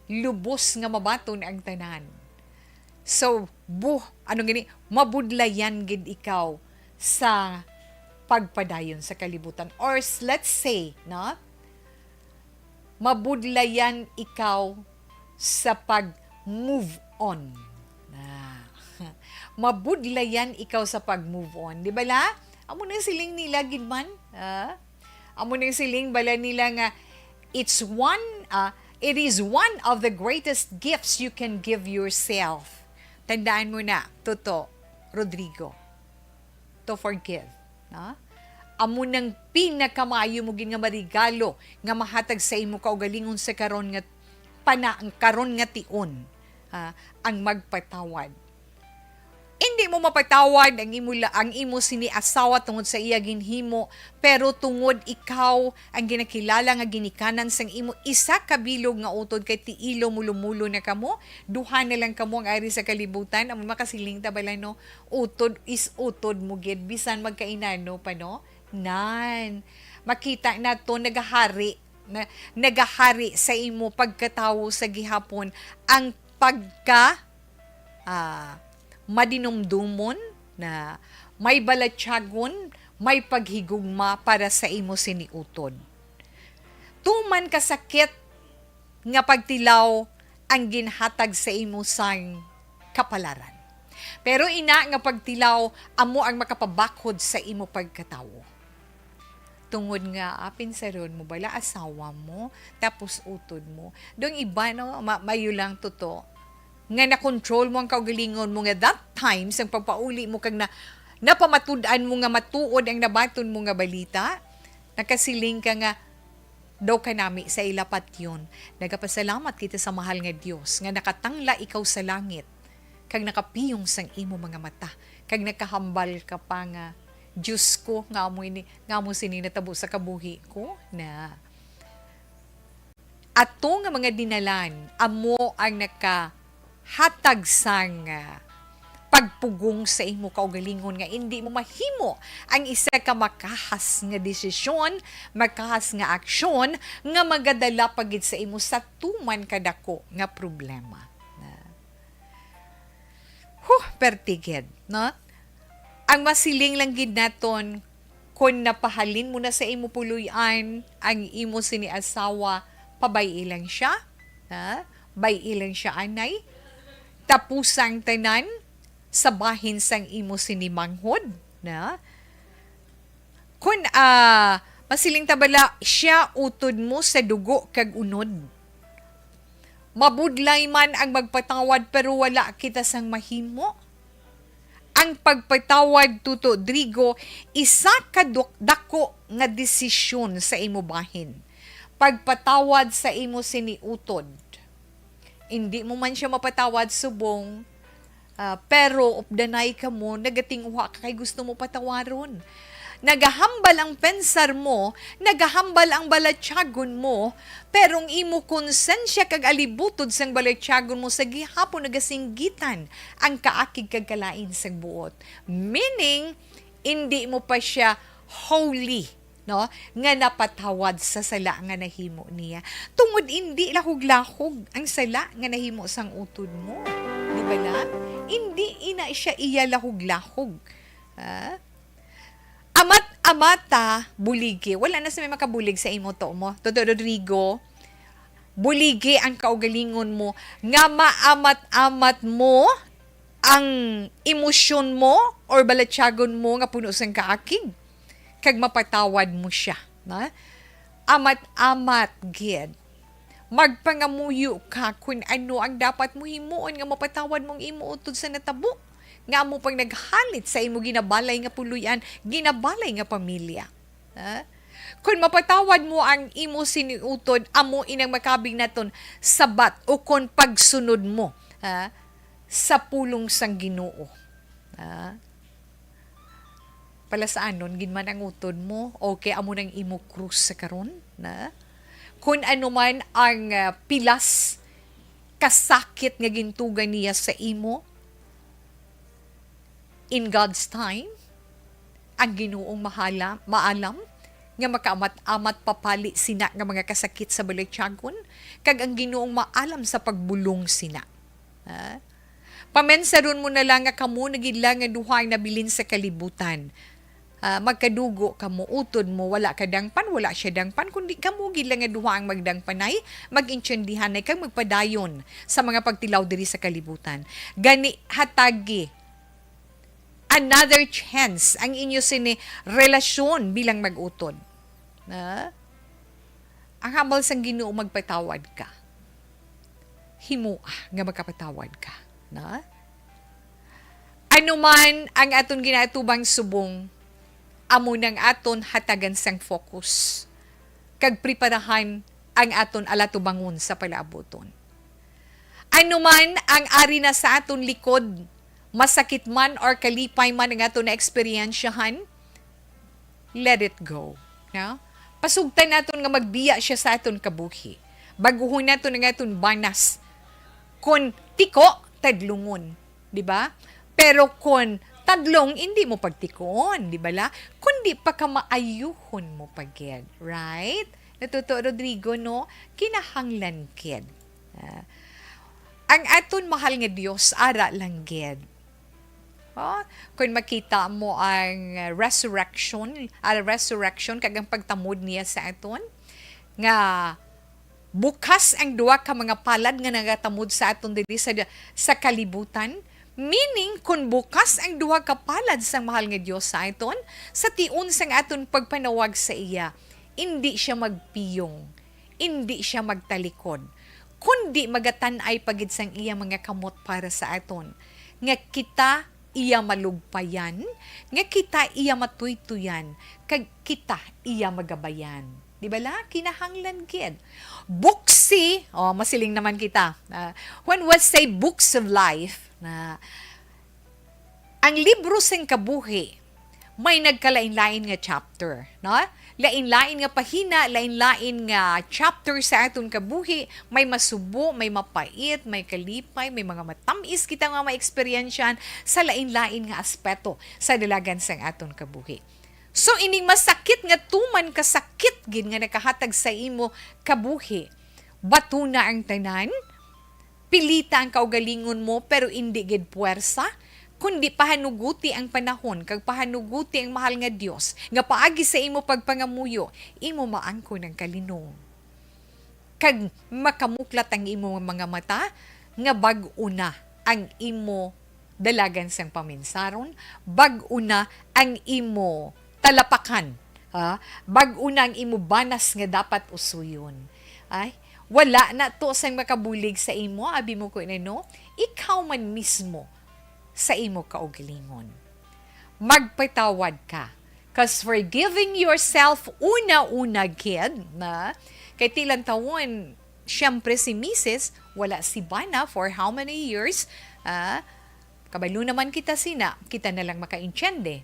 lubos nga mabaton ang tanan. So, mabudlayan gid ikaw sa pagpadayon sa kalibutan. Or let's say, mabudlayan ikaw sa pag-move on. Mabudlayan ikaw sa pag-move on. Di ba la? Amo nang siling nila, gidman. Amo nang siling bala nila nga, it is one of the greatest gifts you can give yourself. Tandaan mo na, Toto, Rodrigo, to forgive. Amo nang pinakamayo mo gin nga marigalo nga mahatag sa imo kaugalingon sa karon nga karon nga tion, ang magpatawad. Hindi mo mapatawad ang imo sini-asawa tungod sa iya ginhimo, pero tungod ikaw ang ginakilala nga ginikanan sang imo isa ka bilog nga utod kay tiilo mulo-mulo na kamo, duha na lang kamo ang ari sa kalibutan, ang makasiling ta bala no, utod is utod mo gid bisan magkainano pa no. Nan makita nato nagahari sa imo pagkatawo sa gihapon ang pagka madinumdumon na may balatyagon, may paghigugma para sa imo siniutod. Tuman kasakit nga pagtilaw ang ginhatag sa imo sang kapalaran. Pero ina nga pagtilaw, amo ang makapabakod sa imo pagkatawo. Tungod nga, pinsaron mo bala, asawa mo, tapos utod mo. Doong iba, no, mayo lang totoo, nga na-control mo ang kaugalingon mo nga that times, ang pagpauli mo kag napamatud-an mo nga matuod ang nabaton mo nga balita, nakasiling ka nga, daw ka nami sa ilapat yun. Nagapasalamat kita sa mahal nga Diyos, nga nakatangla ikaw sa langit, kag nakapiyong sang imo mga mata, kag nakahambal ka pa nga, Diyos ko, nga mo sininatabo sa kabuhi ko, na ato nga mga dinalan, amo ang hatag sang pagpugong sa imo kaugalingon nga hindi mo mahimo ang isa ka makahas nga desisyon, makahas nga aksyon nga magadala pagid sa imo sa tuman kadako nga problema. Pertigid, no? Ang masiling lang gid naton kung napahalin mo na sa imo puluyan ang imo sini asawa, pabay ilang siya, bay ilang siya anay, tapusang tanan, sa bahin sang imo sinimanghod, kung masiling tabala, siya utod mo sa dugo kag unod. Mabudlay man ang magpatawad pero wala kita sang mahimo. Ang pagpatawad, Tuto Drigo, isa ka dako nga desisyon sa imo bahin. Pagpatawad sa imo siniutod. Hindi mo man siya mapatawad subong, pero updanay ka mo, nagatinguha ka kay gusto mo patawaron. Nagahambal ang pensar mo, nagahambal ang balatyagon mo, pero ang imo konsensya kag alibutod sang balatyagon mo sa gihapon nagasinggitan ang kaakig kag kalain sang buot. Meaning, hindi mo pa siya holy, no? Nga napatawad sa sala nga nahimo niya. Tungod hindi lahog-lahog ang sala nga nahimo sang utod mo. Di ba na? Hindi ina siya iya lahog-lahog. Amat-amata, buligi. Wala na sa may makabulig sa imo to mo. Toto Rodrigo, buligi ang kaugalingon mo. Nga maamat-amat mo ang emosyon mo or balatyagon mo nga puno sang kaakig. Kag mapatawad mo siya. Amat-amat, gid. Magpangamuyo ka kung ano ang dapat mo himuon nga mapatawad mong imo utod sa natabo. Nga mo pang naghalit sa imo ginabalay nga puluyan, ginabalay nga pamilya. Kung mapatawad mo ang imo siniutod, amo inang makabing naton sabat o kon pagsunod mo sa pulong sang Ginoo. Pala saan nun, ginman ang utod mo, okay, amo nang imo krus sa karon. Kung ano man ang pilas, kasakit nga gintugan niya sa imo, in God's time, ang Ginoong maalam, nga makaamat-amat papali sina nga mga kasakit sa balatyagon, kag ang Ginoong maalam sa pagbulong sina. Pamensaron mo na lang nga kamo nagila nga duha nga nabilin sa kalibutan. Magkadugo kamo, utod mo, wala ka dangpan, wala siya dangpan, kundi kamo gila nga duha ang magdangpanay, mag-intsendihan ay kang magpadayon sa mga pagtilaw diri sa kalibutan. Gani hatagi another chance ang inyo sini relasyon bilang mag-utod. Ang hambal sang Ginoo magpatawad ka. Himua nga magkapatawad ka. Ano man ang aton ginatubang subong, amo nang aton hatagan sang focus. Kag preparahan ang aton alatubangon sa palaaboton. Ano man ang ari na sa aton likod, masakit man or kalipay man ang ato na eksperyensyahan, let it go. Pasugtan naton nga magbiya siya sa aton kabuhi. Baguhon naton ang aton banas. Kung tiko, tadlungon. Diba? Pero kung tadlong, hindi mo pagtikon. Diba la? Kundi pa ka maayuhon mo pagid. Right? Natuto Rodrigo, no? Kinahanglan kid. Ang aton mahal nga Dios ara lang gid. Kung makita mo ang resurrection kag ang pagtamod niya sa aton, nga bukas ang duwa ka mga palad nga nagatamod sa aton diri sa kalibutan, meaning kung bukas ang duwa ka palad sa mahal nga Dios sa aton, sa tiun sang aton pagpanawag sa iya, hindi siya magpiyong, hindi siya magtalikod, kundi magatanay pagid sang iya mga kamot para sa aton, nga kita iya malugpayan, nga kita iya matuytuyan, kag kita iya magabayan. Di ba la? Kinahanglan gid. Buksi, masiling naman kita. When we say books of life, ang libro sing kabuhi, may nagkalain-lain nga chapter. Lain-lain nga pahina, lain-lain nga chapter sa aton kabuhi. May masubo, may mapait, may kalipay, may mga matamis kita nga ma-experiensyan sa lain-lain nga aspeto sa dalagan sang aton kabuhi. So, ining masakit nga tuman kasakit gid nga nakahatag sa imo kabuhi. Batuna ang tanan, pilita ang kaugalingon mo pero hindi gid puwersa, kundi pahanuguti ang panahon, kag pahanuguti ang mahal nga Dios, nga paagi sa imo pagpangamuyo, imo maangko ng kalinong. Kag makamuklat ang imo mga mata, nga bag-o na ang imo dalagan sang paminsaron, bag-o na ang imo talapakan, bag-o na ang imo banas nga dapat usuyon. Ay, wala na to sang makabulig sa imo, abi mo ko no, ikaw man mismo sa imo kaugalingon. Magpatawad ka. Cause forgiving yourself, una-una gid, na kay tilang tawon, syempre si Mrs., wala si Bana for how many years, kabalo naman kita kita na lang makaintyende.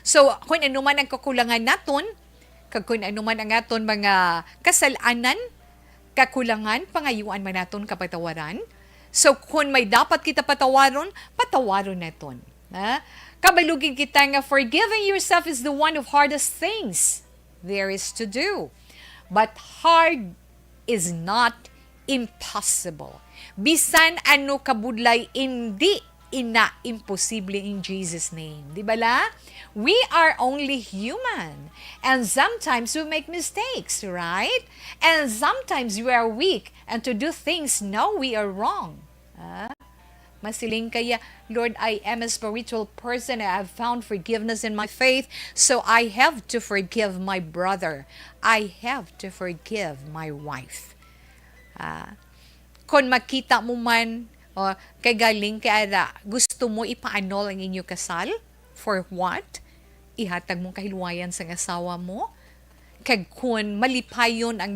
So, kung ano man ang kakulangan naton, kung ano man ang aton mga kasalanan, kakulangan, pangayuan man naton kapatawaran. So, kung may dapat kita patawaron naton. Kabalugin kita nga, forgiving yourself is the one of hardest things there is to do. But hard is not impossible. Bisan ano kabudlay, hindi imposible in Jesus' name. Di ba la? We are only human. And sometimes we make mistakes, right? And sometimes we are weak. And to do things, no, we are wrong. Masiling kaya, Lord, I am a spiritual person. I have found forgiveness in my faith. So I have to forgive my brother. I have to forgive my wife. Kung makita mo man, kay galing kay ara, gusto mo ipaanol ang inyo kasal? For what? Ihatag mong kahilwayan sa asawa mo? Kag kung malipayon ang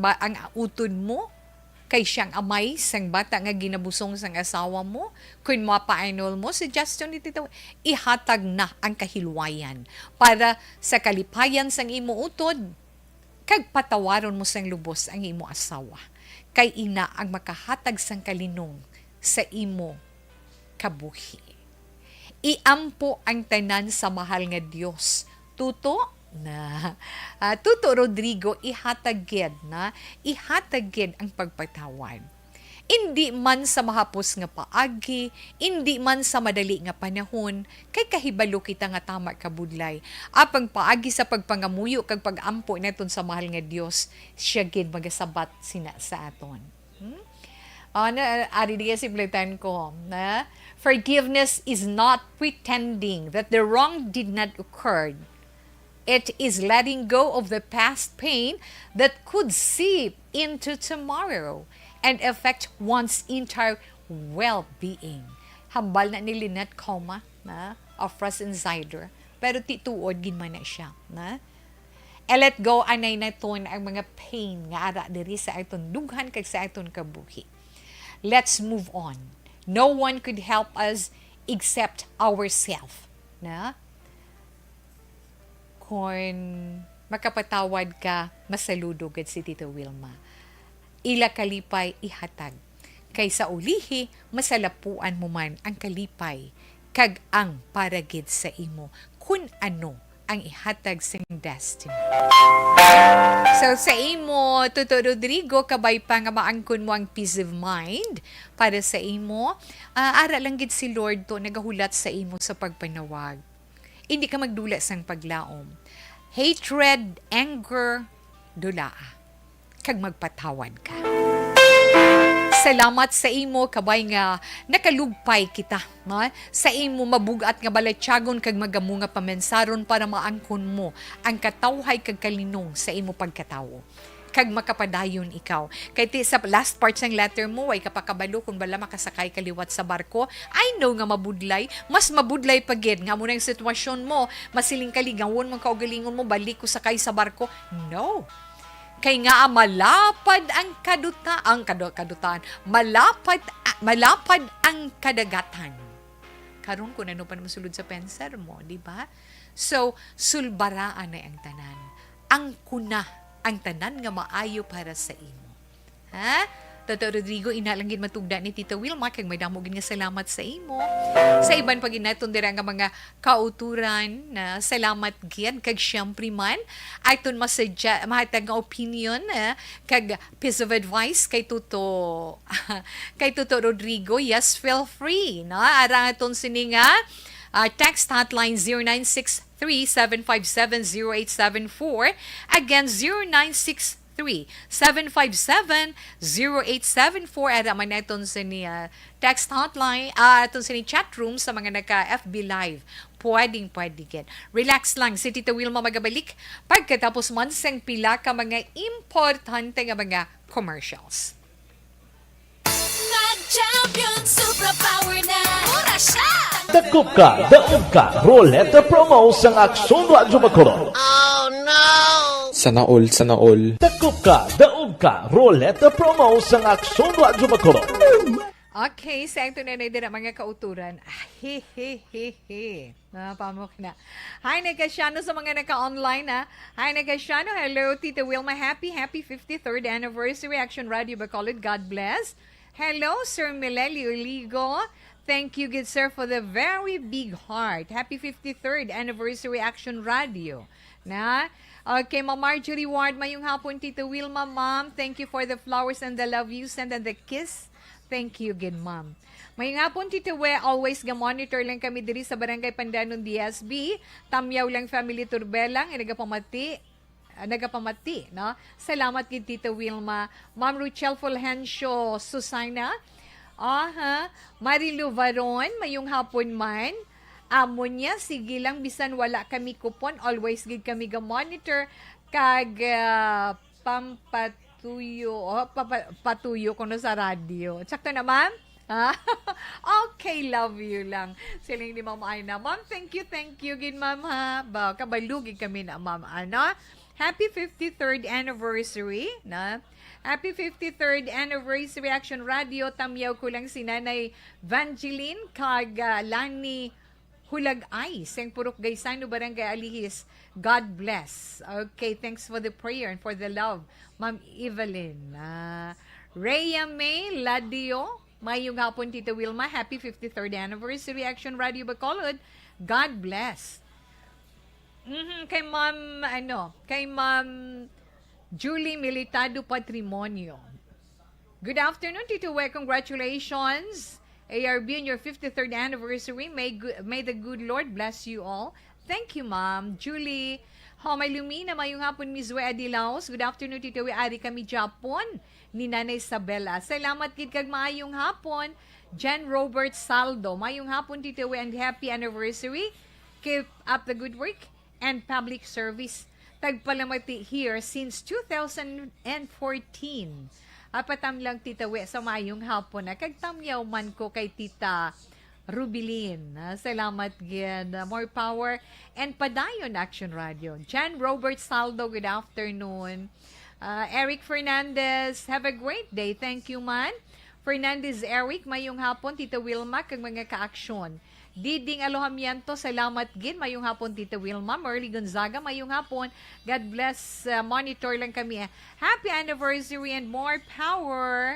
utod mo, kay siyang amay sang bata nga ginabusong sang asawa mo, kung mapaanol mo, suggestion ni Tito, ihatag na ang kahilwayan para sa kalipayan sang imo utod, kag patawaron mo sang lubos ang imo asawa. Kay ina ang makahatag sang kalinong sa imo kabuhi. Iampo ang tanan sa mahal nga Dios. Tuto Rodrigo, ihatagid ang pagpatawad. Indi man sa mahapos nga paagi, indi man sa madali nga panahon, kay kahibalo kita nga tama kabudlay. Apang paagi sa pagpangamuyo kag pagampo naton sa mahal nga Dios, siya gid magasabat sina sa aton. Ari diya simplitan ko, na forgiveness is not pretending that the wrong did not occur. It is letting go of the past pain that could seep into tomorrow and affect one's entire well-being. Hambal na ni Lynette Coma, of Frost Insider, pero tituod gin man na siya. Let go anay naton ang mga pain nga ara diri sa aton dughan kag sa aton kabuhi. Let's move on. No one could help us except ourselves. Kung makapatawad ka, masaludo gad si Tito Wilma. Ila kalipay ihatag. Kaysa ulihi, masalapuan mo man ang kalipay, kag ang paragid sa imo, kun ano ang ihatag sa destiny. So sa imo, Tito Rodrigo, kabay pa nga maangkon mo ang peace of mind para sa imo. Ara lang gid si Lord to nagahulat sa imo sa pagpanawag. Hindi ka magdula sang paglaom. Hatred, anger, dulaa. Kag magpatawad ka. Salamat sa imo, kabay nga nakalugpay kita. Sa imo mabugat nga balatyagon kag magamu nga pamensaron para maangkon mo ang katawhay kag kalinong sa imo pagkatawo. Kag makapadayon ikaw. Kay sa last part ng letter mo, ay kapakabalo kung bala makasakay kaliwat sa barko, I know nga mabudlay, mas mabudlay pagid nga mo na yung sitwasyon mo, masiling kaligawon mong kaugalingon mo, balik ko sakay sa barko. No. Kay nga malapad ang kadutaan, malapad ang kadagatan. Karon kung ano pa naman sulod sa penser mo, di ba? So, sulbaraan na ang tanan. Ang kuna ang tanan nga maayo para sa imo. Tito Rodrigo, inalanggin matugda ni Tito Wilma, kag may damogin nga salamat sa imo. Sa iban pag inaton dira nga mga kauturan, na salamat gid, kag syempre man, ayton mahatag nga opinion, kag piece of advice kay Tito Rodrigo, yes, feel free, Arangaton sini nga, Text hotline 0963-757-0874. Again, 0963-757-0874. At man na itong sa ni text hotline, itong sa ni chat room sa mga naka-FB Live. Pwede gid. Relax lang, si Tita Wilma magabalik pagkatapos man sang pila ka mga importante nga mga commercials. Mag-champion, superpower na, mura siya! Dakop ka, daog ka, Roleta promo sang Aksyon Radyo Bacolod. Oh no! Sana all. Dakop ka, daog ka, Roleta promo sang Aksyon Radyo Bacolod. Okay, sa ito na din ang mga kauturan. Napamok na. Hi, Nagasiano sa mga naka-online ha. Hi, Nagasiano. Hello, Tita Wilma. Happy 53rd anniversary Action Radio Bacolod. God bless. Hello, Sir Milelio Ligo. Thank you, good sir, for the very big heart. Happy 53rd anniversary Action Radio. Na? Okay, Ma'am Marjorie Ward, mayong hapon, Tita Wilma, Ma'am. Thank you for the flowers and the love you sent and the kiss. Thank you, good Ma'am. Mayong hapon, Tita We, always ga-monitor lang kami diri sa Barangay Pandanon, DSB. Tamyaw lang family turbelang, nagapamati, no? Salamat kay Tita Wilma. Ma'am Ruchel Fulgencio Susana. Marilu Varon, mayong hapon man. Amo niya, sige lang, bisan wala kami kupon. Always gid kami ga-monitor. Kag patuyo ko na sa radyo. Sakto na, ma'am? Okay, love you lang. Siling ni Ma'am Aina. Ma'am, thank you, gin ma'am ha. Kabalugin kami na, ma'am. Happy 53rd anniversary, na? Happy 53rd anniversary Action Radio. Tamyaw ko lang si Nanay Vangeline kag Lani Hulagay, Seng Purok Gaysano, Barangay Alihis. God bless. Okay, thanks for the prayer and for the love. Ma'am Evelyn. Rhea May Ladio. Mayong hapon, Tita Wilma. Happy 53rd anniversary Action Radio Bacolod. God bless. Kay Ma'am Julie Militado Patrimonio. Good afternoon, Tito We. Congratulations, ARB, on your 53rd anniversary. May the good Lord bless you all. Thank you, Ma'am Julie. May lumina, mayong hapon, Ms. We Adilaos. Good afternoon, Tito We. Ari kami Japon ni Nanay Isabela. Salamat kid kag maayong hapon. Jan Robert Saldo. Mayong hapon, Tito We, and happy anniversary. Keep up the good work and public service. Tagpalamati here since 2014. Apatam lang, Tita We, sa mayong hapon na kagtamyaw man ko kay Tita Rubilin. Salamat gid. More power and padayon Action Radio. Jan Robert Saldo, good afternoon. Eric Fernandez, have a great day. Thank you, man. Fernandez Eric, mayong hapon, Tita Wilma, kag mga ka-aksyon. Diding Alohamiento, salamat gid. Mayong hapon, Tita Wilma. Merly Gonzaga, mayong hapon. God bless. Monitor lang kami. Happy anniversary and more power.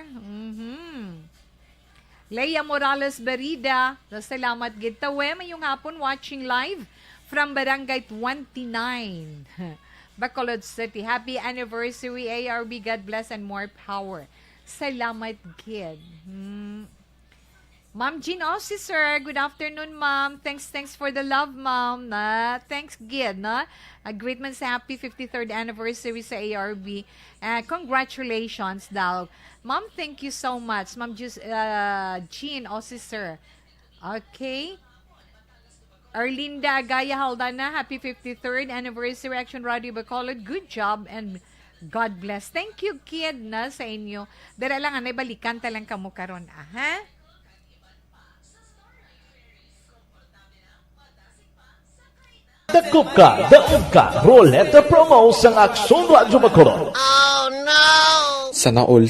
Leia Morales Berida, salamat gid. Tawe, mayong hapon, watching live from Barangay 29. Bacolod City. Happy anniversary, ARB. God bless and more power. Salamat gid. Ma'am Jean Ossie, sir. Good afternoon, ma'am. Thanks for the love, ma'am. Thanks, gid, na? A great man sa happy 53rd anniversary sa ARB. Congratulations, daw. Ma'am, thank you so much. Ma'am Jean Ossie, sir. Okay. Erlinda Gaya Haldana, happy 53rd anniversary Action Radio Bacolod. Good job and God bless. Thank you, kid, na sa inyo. Dara lang, anay balikan talang kamo karon, ha? Dakop ka, daog ka, Roleta promo sang Aksyon Radyo Bacolod. Oh no! Sana all.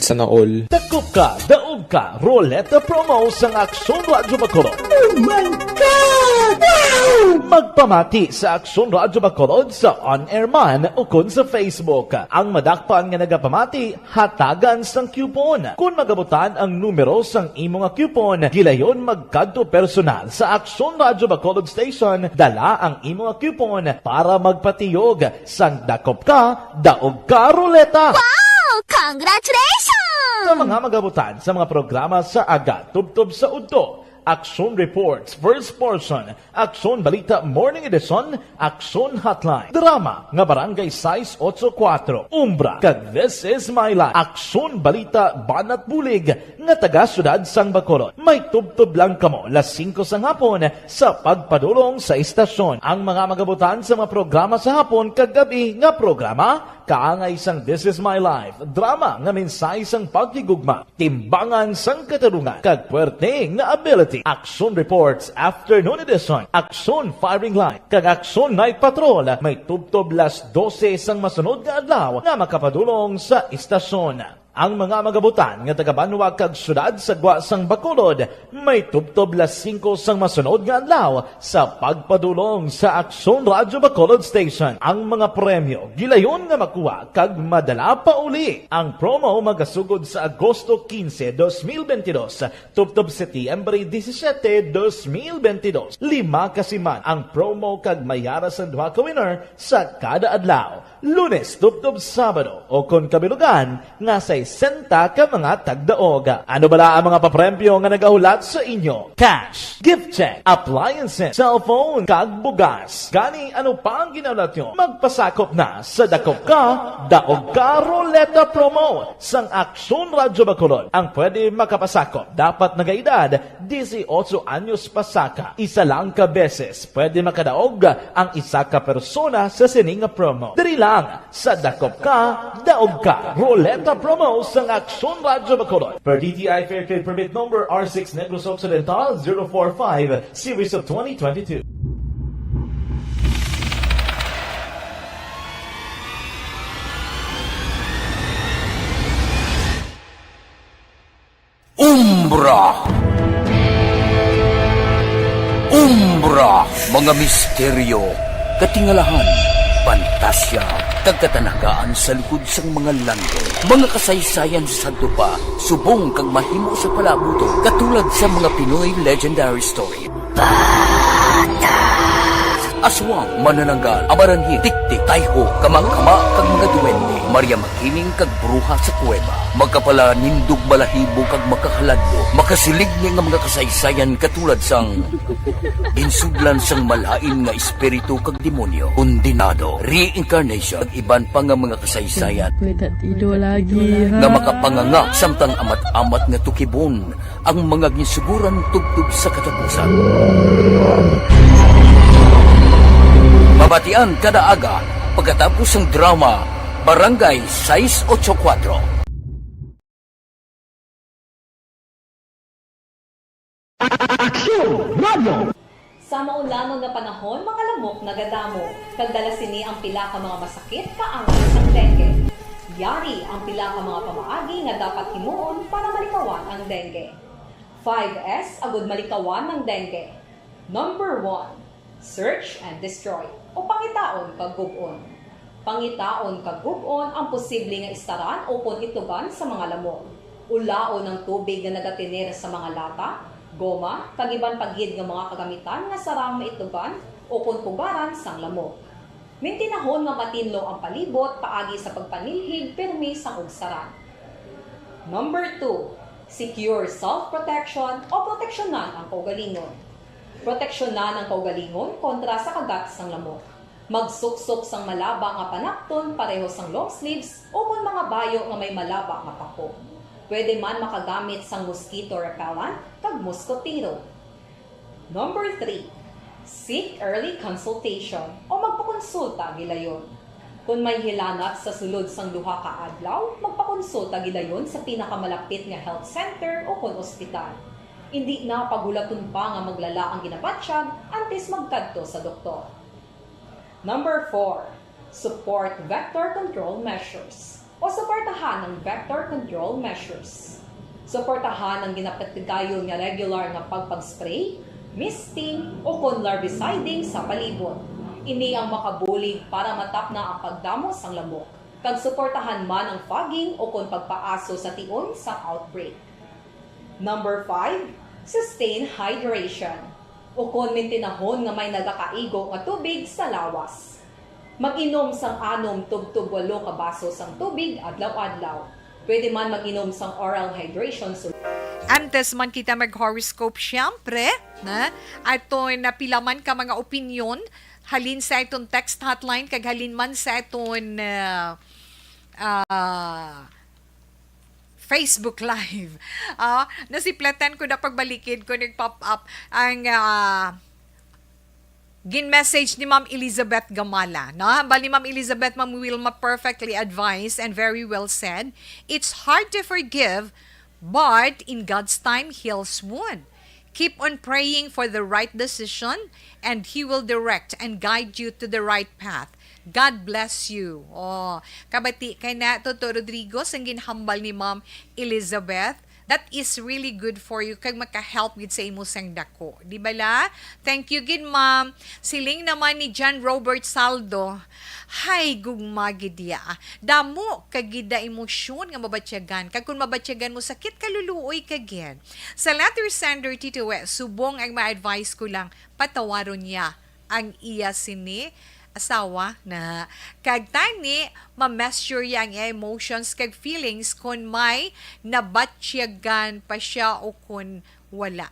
Dakop ka, daog ka, Roleta promo sang Aksyon Radyo Bacolod. Oh my God! Wow! Magpamati sa Aksyon Radyo Bacolod sa on-air man o kun sa Facebook. Ang madakpan nga nagapamati, hatagan sang coupon. Kung magabutan ang numero sang imo nga coupon, gilayon magkadto personal sa Aksyon Radyo Bacolod Station, dala ang imo nga coupon para magpatiyog sang dakop ka, daog ka, Roleta. Wow! Congratulations! Sa mga magabutan sa mga programa sa Aga Tubtob sa Udto, Action Reports, First Portion, Action Balita Morning Edition, Action Hotline, Drama nga Barangay 684, Umbra, kag This Is My Life, Action Balita Banat Bulig nga taga Syudad sang Bacolod. May tubtob lang kamo las 5 sang hapon sa pagpadulong sa istasyon. Ang mga magabutan sa mga programa sa hapon kag gabi nga programa kaangay sang This Is My Life, drama nga mensahe sang pagtigugma, timbangan sang katarungan, kag puwerte nga ability. Action Reports Afternoon Edition, Action Firing Line, kag Action Night Patrol, may tubtob las 12 sang masunod nga adlaw nga makapadulong sa istasyon. Ang mga magabutan nga taga Banwa kag syudad sa Gwa sang Bacolod may tubtob las 5 sang masunod nga adlaw sa pagpadulong sa Action Radio Bacolod Station. Ang mga premyo gilayon nga makuha kag madala pa uli. Ang promo magasugod sa Agosto 15, 2022 tubtob Setyembre 17, 2022. 5 kasiman ang promo kag mayara sa duha ka winner sa kada adlaw. Lunes tubtob Sabado o kon kabilugan nga sa 60 ka mga tagdaoga. Ano bala ang mga papremyo nga nagahulat sa inyo? Cash, gift check, appliances, cellphone, kag bugas. Gani ano pa ang ginahulat nyo? Magpasakop na sa Dakop Ka, Daog Ka Roleta Promo sang Action Radio Bacolod. Ang pwede makapasakop dapat nagaedad 18 anyos pasaka. Isa lang ka beses pwede makadaog ang isa ka persona sa sining promo. Diri lang sa Dakop Ka, Daog Ka Roleta Promo sang Action Radio Bacolod. Per DTI Fair Trade Permit Number R6 Negros Occidental 045 Series of 2022. Umbra! Umbra! Mga misteryo, katingalahan, pantasya, kagkatanagaan sa likod sang mga lando. Mga kasaysayan sa Santo Pa, subong kag mahimo sa palabuto, katulad sa mga Pinoy legendary story. Aswang, manananggal, amaranhi, tiktik, tayho, kamang-kama, kag mga duwende, Maria Makining kag bruha sa kuweba, magkapala nindog balahibo kag makahaladlo, makasilig niya nga mga kasaysayan katulad sang insudlan sang malain nga espiritu kag demonyo, undinado, reincarnation, kag iban pa nga mga kasaysayan nga makapanganga samtang amat-amat nga tukibon ang mga ginsuguran tugtog sa katapusan. Mabatian kada aga pagkatapos ng drama Barangay 684. Action Radio! Sa maulamang nga panahon, mga lamok nagadamo. Kagdala sini ang pila ka mga masakit kaangay sang dengue. Yari ang pila ka mga pamaagi nga dapat himuon para malikawan ang dengue. 5S agud malikawan ng dengue. Number 1. Search and destroy o pangitaon kag gub-on. Pangitaon kag gub-on ang posible nga istaran o kon itugan sa mga lamok. Ulaon ng tubig nga nagatiner sa mga lata, goma, kag iban paggid nga mga kagamitan nga sarang maitugan o kon pugaran sang lamok. Mintinahon nga matinlo ang palibot paagi sa pagpanilhig permi sang ugsaran. Number 2. Secure self-protection o proteksyonan ang kaugalingon. Proteksyonan ang kaugalingon kontra sa kagat sang lamok. Magsuksok sang malaba nga panakton pareho sang long sleeves o kung mga bayo nga may malaba nga pako. Pwede man makagamit sang mosquito repellent kag mosquitero. Number 3. Seek early consultation o magpakonsulta gilayon. Kung may hilanat sa sulod sang duha ka adlaw, magpakonsulta gilayon sa pinakamalapit nga health center o kon ospital. Hindi na pagulaton pa nga maglala ang ginabatsyag antes magkadto sa doktor. Number 4. Support vector control measures o suportahan ang vector control measures. Suportahan ang ginapatigayon nga regular nga pagpag-spray, misting o kon larviciding sa palibot. Ini ang makabulig para matap na ang pagdamo sang lamok. Kag suportahan man ang fogging o kon pagpaaso sa tion sa outbreak. Number 5, sustain hydration o kon mintinahon nga may nagakaigo nga tubig sa lawas. Mag-inom sang 6 tubtub 8 ka baso sang tubig adlaw-adlaw. Pwede man mag-inom sang oral hydration Antes man kita mag-horoscope, syempre, na aton napilaman ka mga opinion, halin sa itong text hotline, kag halin man sa itong Facebook Live. Nasiplatan ko na pagbalikid ko, nag-pop up ang gin-message ni Ma'am Elizabeth Gamala. Bali Ma'am Elizabeth, Ma'am Wilma perfectly advised and very well said. It's hard to forgive, but in God's time, He'll wound. Keep on praying for the right decision and He will direct and guide you to the right path. God bless you. Kabati kay na Toto Rodrigo ang ginhambal ni Ma'am Elizabeth. That is really good for you kag maka-help gid sa imo sang dako. Di bala? Thank you gid ma'am. Siling naman ni John Robert Saldo. Hay gugma gid ya. Damo kag gid da emosyon nga mabatyagan. Kag kun mabatyagan mo sakit kaluluoy kagyan. Sa letter sender Tito subong ang ma-advise ko lang patawaron niya ang iya sini asawa na kag tani ma-measure yang emotions kag feelings kung may nabatsyagan pa siya o kung wala.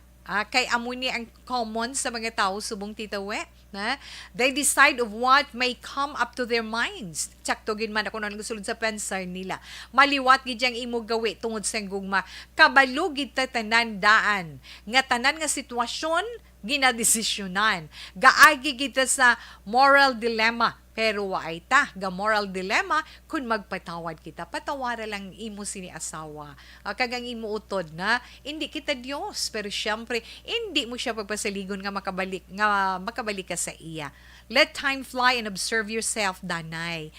Kay amo ni ang common sa mga tao subong Tita We, na they decide of what may come up to their minds. Tsakto gid man ako nang gusulod sa pensar nila. Maliwat gid yang imo gawi tungod sa gugma. Kabalo gid ta tanan daan nga tanan nga sitwasyon ginadesisyonan. Gaagi kita sa moral dilemma. Pero waay ta, ga moral dilemma, kung magpatawad kita, patawara lang imo sini asawa. Kagang imo utod na, hindi kita Diyos. Pero syempre, hindi mo siya pagpasaligon nga makabalik ka sa iya. Let time fly and observe yourself, danay.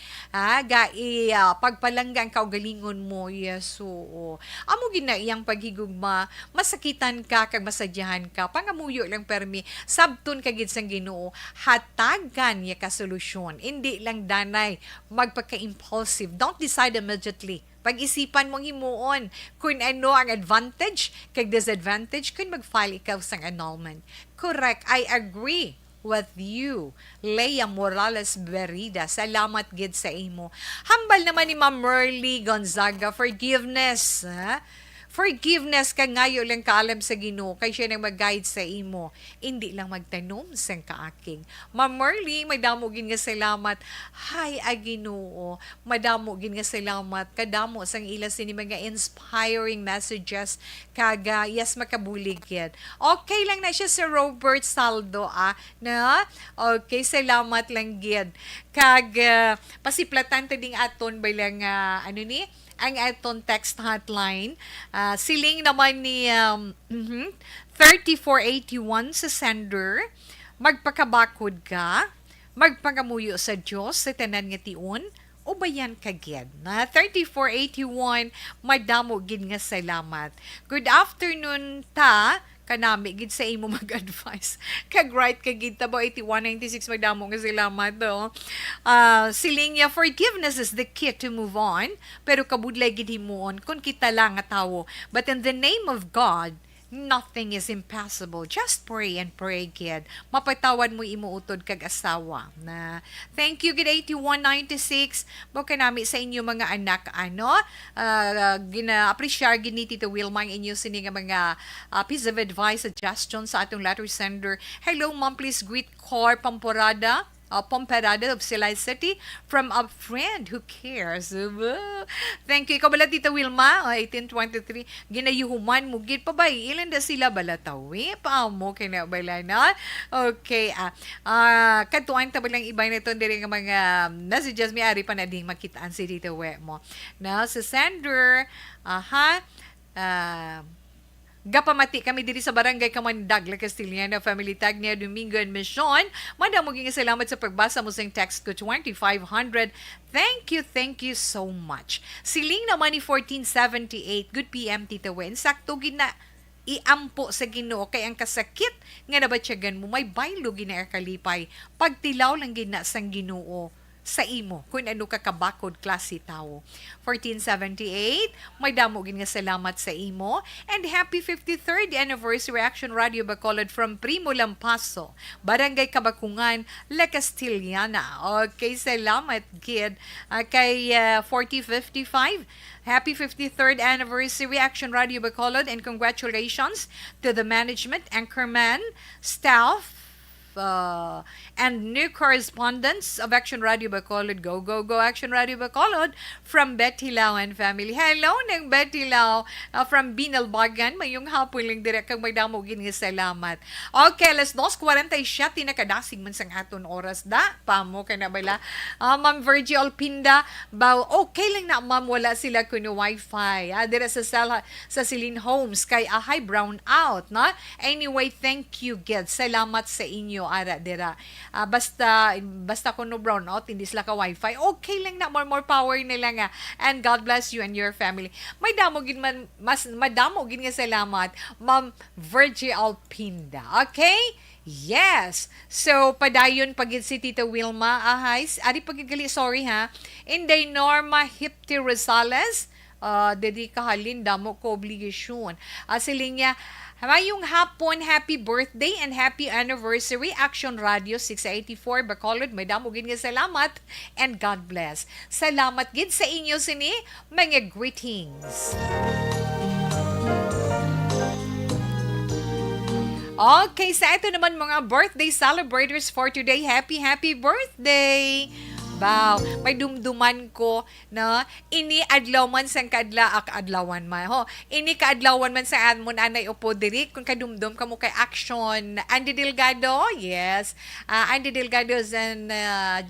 Pagpalangga ang kaugalingon mo, yes, oo. Amo gina iyang paghigugma, masakitan ka, kag masadyahan ka, pangamuyo lang permi, sabton kagid sang Ginoo, hatagan ya ka solusyon. Hindi lang danay, magpaka-impulsive. Don't decide immediately. Pag-isipan mong himuon kung ano ang advantage kag disadvantage kung mag-file ikaw sang annulment. Correct, I agree with you, Leia Morales Berida. Salamat gid sa imo. Hambal naman ni Ma'am Merly Gonzaga, forgiveness. Forgiveness ka ngayo lang kaalam sa Ginoo kay siya nang mag-guide sa imo. Hindi lang magtanom sang kaaking. Ma'am Merly, madamo gid nga salamat. Hay Ginoo, madamo gid nga salamat. Kadamo sang ila sini mga inspiring messages kaga yes makabulig gid. Okay lang na siya sa Robert Saldo na. Okay, salamat lang gid. Kag pasiplatan ta ding aton bilang ang aton text hotline. Siling naman ni 3481 sa sender. Magpakabakod ka, magpangamuyo sa Diyos sa tanan nga tion, o bayan kagid. 3481, madamo gid nga salamat. Good afternoon ta, kanami gid sa imo mag-advise. Kag right kagid ta ba 8196 magdamo nga salamat do. Siling niya, forgiveness is the key to move on, pero kabudlay gid himuon kun kita lang nga tawo. But in the name of God, nothing is impossible. Just pray and pray, kid. Mapatawad mo imuutod kag asawa. Na thank you, gid 8196. Baka nami sa inyo mga anak, gina-appreciate gid ni Tito Wilma ang inyo sini nga mga piece of advice, suggestion sa atong letter sender. Hello, ma'am, please greet Cor Pamporada. Pomperada of Silay City from a friend who cares. Thank you. Ikaw bala, Tita Wilma, 1823. Ginayuhuman mo. Gid pa ba? Ilan na sila balatawi? Paamo kaya bala na? Okay. Katuan ta balang iba na ito. Hindi nga mga messages may ari pa na ding makitaan si Tita We mo. Now, sa sender, gapamati kami diri sa Barangay Kamandag, La Castillana, Family Tag niya Domingo and Mission. Madamo ging salamat sa pagbasa mo sa text ko 2500. Thank you so much. Siling naman ni 1478. Good PM, Tita Wen. Sakto gina iampo sa Ginoo kay ang kasakit nga nabatsyagan mo may baylo gina kalipay. Pagtilaw lang gina sang Ginoo sa imo kung ano ka kabakod klase tao. 1478, may damo gid nga salamat sa imo. And happy 53rd anniversary Action Radio Bacolod from Primo Lampaso, Barangay Kabakungan, La Castillana. Okay, salamat gid. Kay 4055, happy 53rd anniversary Action Radio Bacolod and congratulations to the management, anchorman, staff, and new correspondents of Action Radio Bacolod. Go, go, go, Action Radio Bacolod from Betty Lau and family. Hello ng Betty Lau from Binalbagan. Mayong hapon lang direct kang may damogin nga salamat. Okay, alas 2:47 na kadasig man sang aton oras da. Pamo ka na bala. Ma'am Virgie Alpinda, okay lang na ma'am, wala sila kuno wifi. Dira sa Celine Homes kay ahay brown out, na? Anyway, thank you, Ged. Salamat sa inyo ara dira. Basta kuno brown out, hindi sila ka wifi. Okay lang na, more power nila nga. And God bless you and your family. May damo gid man, madamo gid nga salamat, Ma'am Virgie Alpinda. Okay? Yes. So, padayon pagid si Tita Wilma. Ari pagigali, sorry ha. Inday Norma Hipti Rosales. Dedi kahalin, damo ko obligasyon. Siling niya, mayong hapon, happy birthday and happy anniversary Action Radio 684 Bacolod. May damo gid nga salamat and God bless. Salamat gid sa inyo sini, mga greetings. Okay, sa ito naman mga birthday celebrators for today. Happy birthday! Wow, may dumduman ko na ini adlaw man sang adlawan man ho. Ini kaadlawan man sa admon anay upo diri kung kadumdum kamo kay Action Andy Delgado. Yes. Andy Delgado is in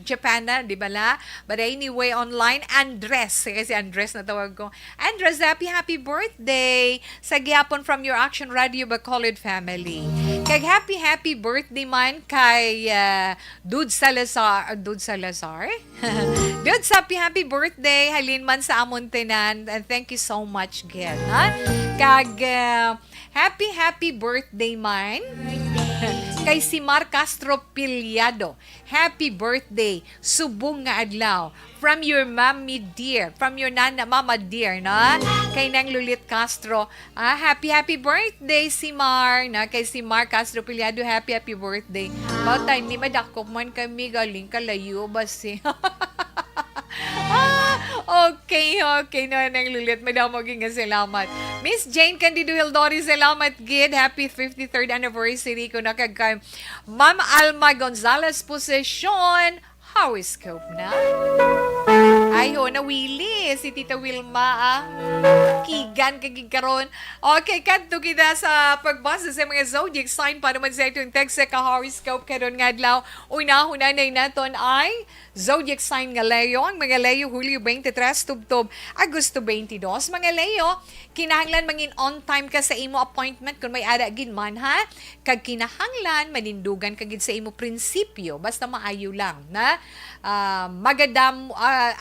Japan na, di ba la? But anyway, online Andres, kasi Andres na tawag ko. Andres, happy birthday sa gihapon from your Action Radio Bacolod family. Kay happy birthday man kay Dude Salazar. Dude, happy birthday. Halin man sa amon tenan. And thank you so much, Ged. Kag happy birthday man kay si Mar Castro Pilyado. Happy birthday. Subong nga adlaw. From your mommy dear. From your mama dear, na? Kay nang Lulit Castro. Happy birthday si Mar. Kay si Mar Castro Pilyado. Happy birthday. Bata, hindi madakop man kami. Galing kalayo ba si... Okay. No, nang Lulit. Madamoging nga salamat. Miss Jane Candido Hildori, salamat gid. Happy 53rd anniversary ko na kay Ma'am Alma Gonzalez Posesyon. Horoscope na. Ay ho, nawili si Tita Wilma. Kigan kagigkaron. Okay, kadto kita sa pagbasa sa mga zodiac sign para man sa itong text sa ka-horoscope karon nga adlaw. Una-hunanay naton ay zodiac sign nga Leo. Ang mga Leo, Hulyo 23, tubtob Agosto 22. Mga Leo, kinahanglan mangin on time ka sa imo appointment kung may ara gid man ha. Kag kinahanglan manindugan kagid sa imo prinsipyo basta maayo lang na magadam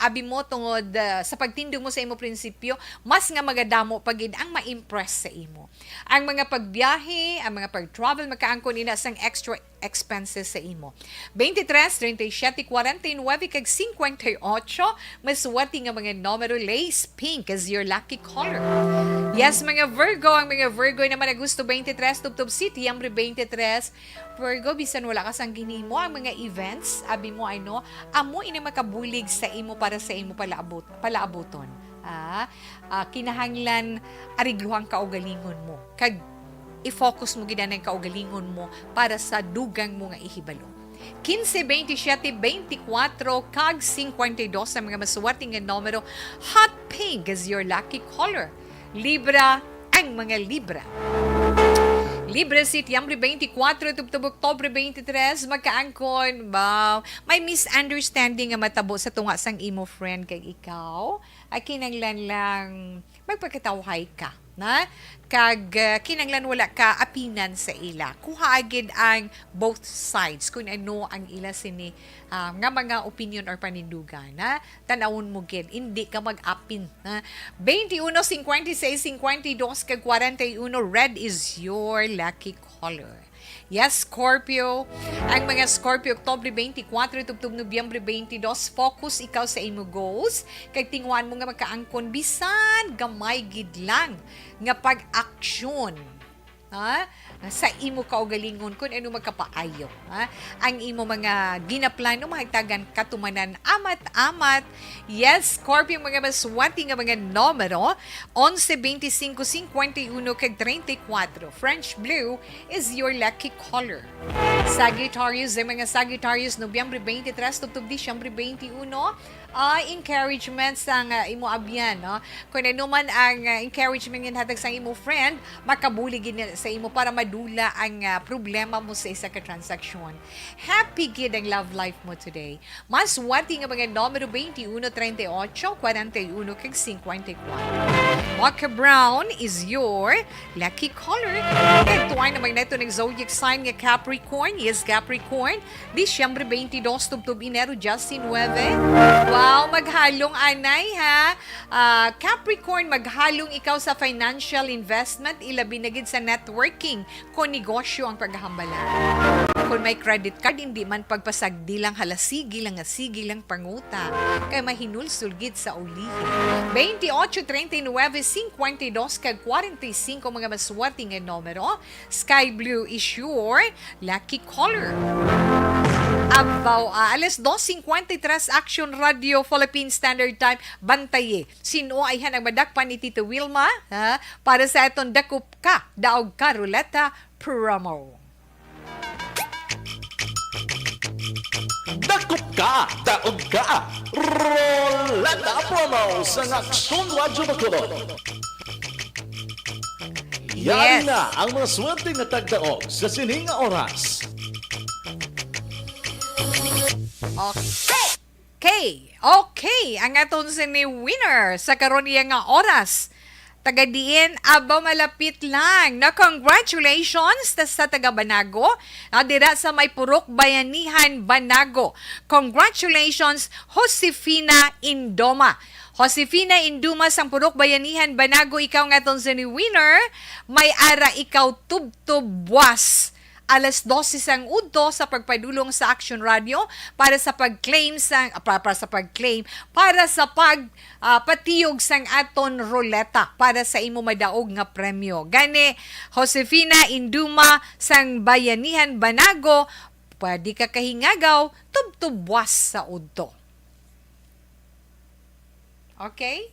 abi mo tungod sa pagtindog mo sa imo prinsipyo, mas nga magadamo pagid ang ma-impress sa imo. Ang mga pagbiyahe, ang mga pag-travel makaangkon ina sang extra expenses sa imo. 23, 37, 49, kag 58, masuwati nga mga numero lace pink as your lucky color. Yes, mga Virgo, ang mga Virgo naman na gusto 23, Tubtub City, ang 23, Virgo, bisan wala ka sang ginimo ang mga events, abi mo amo ina makabulig sa imo para sa imo palaaboton. Kinahanglan arigluhang kaugalingon mo. Kag i-focus mo gid ang kaugalingon mo para sa dugang mo nga ihibalo. 15, 27, 24, kag 52 sa mga masuwati nga numero. Hot pink is your lucky color. Libra, ang mga Libra. Libra City, ang 24, Tubtub Oktobre 23, magkaangkon, may misunderstanding nga matabo sa tunga sang imo friend kay ikaw. Ay kinanglan lang magpagkatawhay ka, na? Kag kinanglan wala ka apinan sa ila. Kuha agad ang both sides kung ano ang ila sini nga mga opinion or panindugan, na tanawon mo gid, hindi ka mag-apin, na 21, 56, 52 kag 41, red is your lucky color. Yes, Scorpio. Ang mga Scorpio, Oktubre 24, tubtub Nobyembre 22, focus ikaw sa imo goals. Kay tingwan mo nga magkaangkon, bisan gamay gid lang nga pag-aksyon. Ha? Sa imo kaugalingon kung ano magkapaayo. Ha? Ang imo mga ginaplano mahagtagan katumanan amat-amat. Yes, Scorpio, mga maswati nga mga numero 11, 25, 51 kag 34. French blue is your lucky color. Sagittarius, ang mga Sagittarius, Nobyembre 23, tubtub Disyembre 21, encouragement sa imo abyan. No? Kung ano man ang encouragement nga hatag sa imo friend, makabuli gid sa imo para madula ang problema mo sa isa ka transaksyon. Happy gid ang love life mo today. Mas wati nga mga numero 21, 38, 41, kag 54. Mocha brown is your lucky color. Kaya tuway naman na ito ng zodiac sign nga Capricorn. Yes, Capricorn. Disyembre 22, tubtub Enero, Justin 9. Wow, maghalong anay ha. Capricorn, maghalong ikaw sa financial investment, ilabi na gid sa networking kung negosyo ang paghahambalan. Kung may credit card, hindi man pagpasagdi lang halasigi lang asigi lang panguta. Kay mahinulsul gid sa ulihin. 28, 39, 52, kag 45 mga maswerte nga numero. Sky blue is your lucky color. Abaw, alas 2:53 Action Radio Philippine Standard Time. Bantaye. Sino ay hanang madakpan ni Tito Wilma ha? Para sa atong Dakup Ka, Daog Ka Ruleta promo. Dakup ka, daog ka, Roleta promo sa Aksyon Radio Bacolod. Yan na ang mga swerte nga tagdaog sa sining nga oras. Okay. Ang aton sini winner sa karon iya nga oras. Tagadiin, aba malapit lang. Na congratulations sa taga Banago. Dira sa may Purok Bayanihan, Banago. Congratulations, Josefina Indoma. Josefina Induma sang Purok Bayanihan, Banago, ikaw nga aton sini winner. May ara ikaw tubtubwas. Alas 12 sang udto sa pagpadulong sa Action Radio para sa pag-claim para sa patiyog sang aton roleta para sa imo madaog nga premyo. Gani Josefina Induma sang Bayanihan, Banago, pwede ka kahingagaw tubtubwas sa udto. Okay?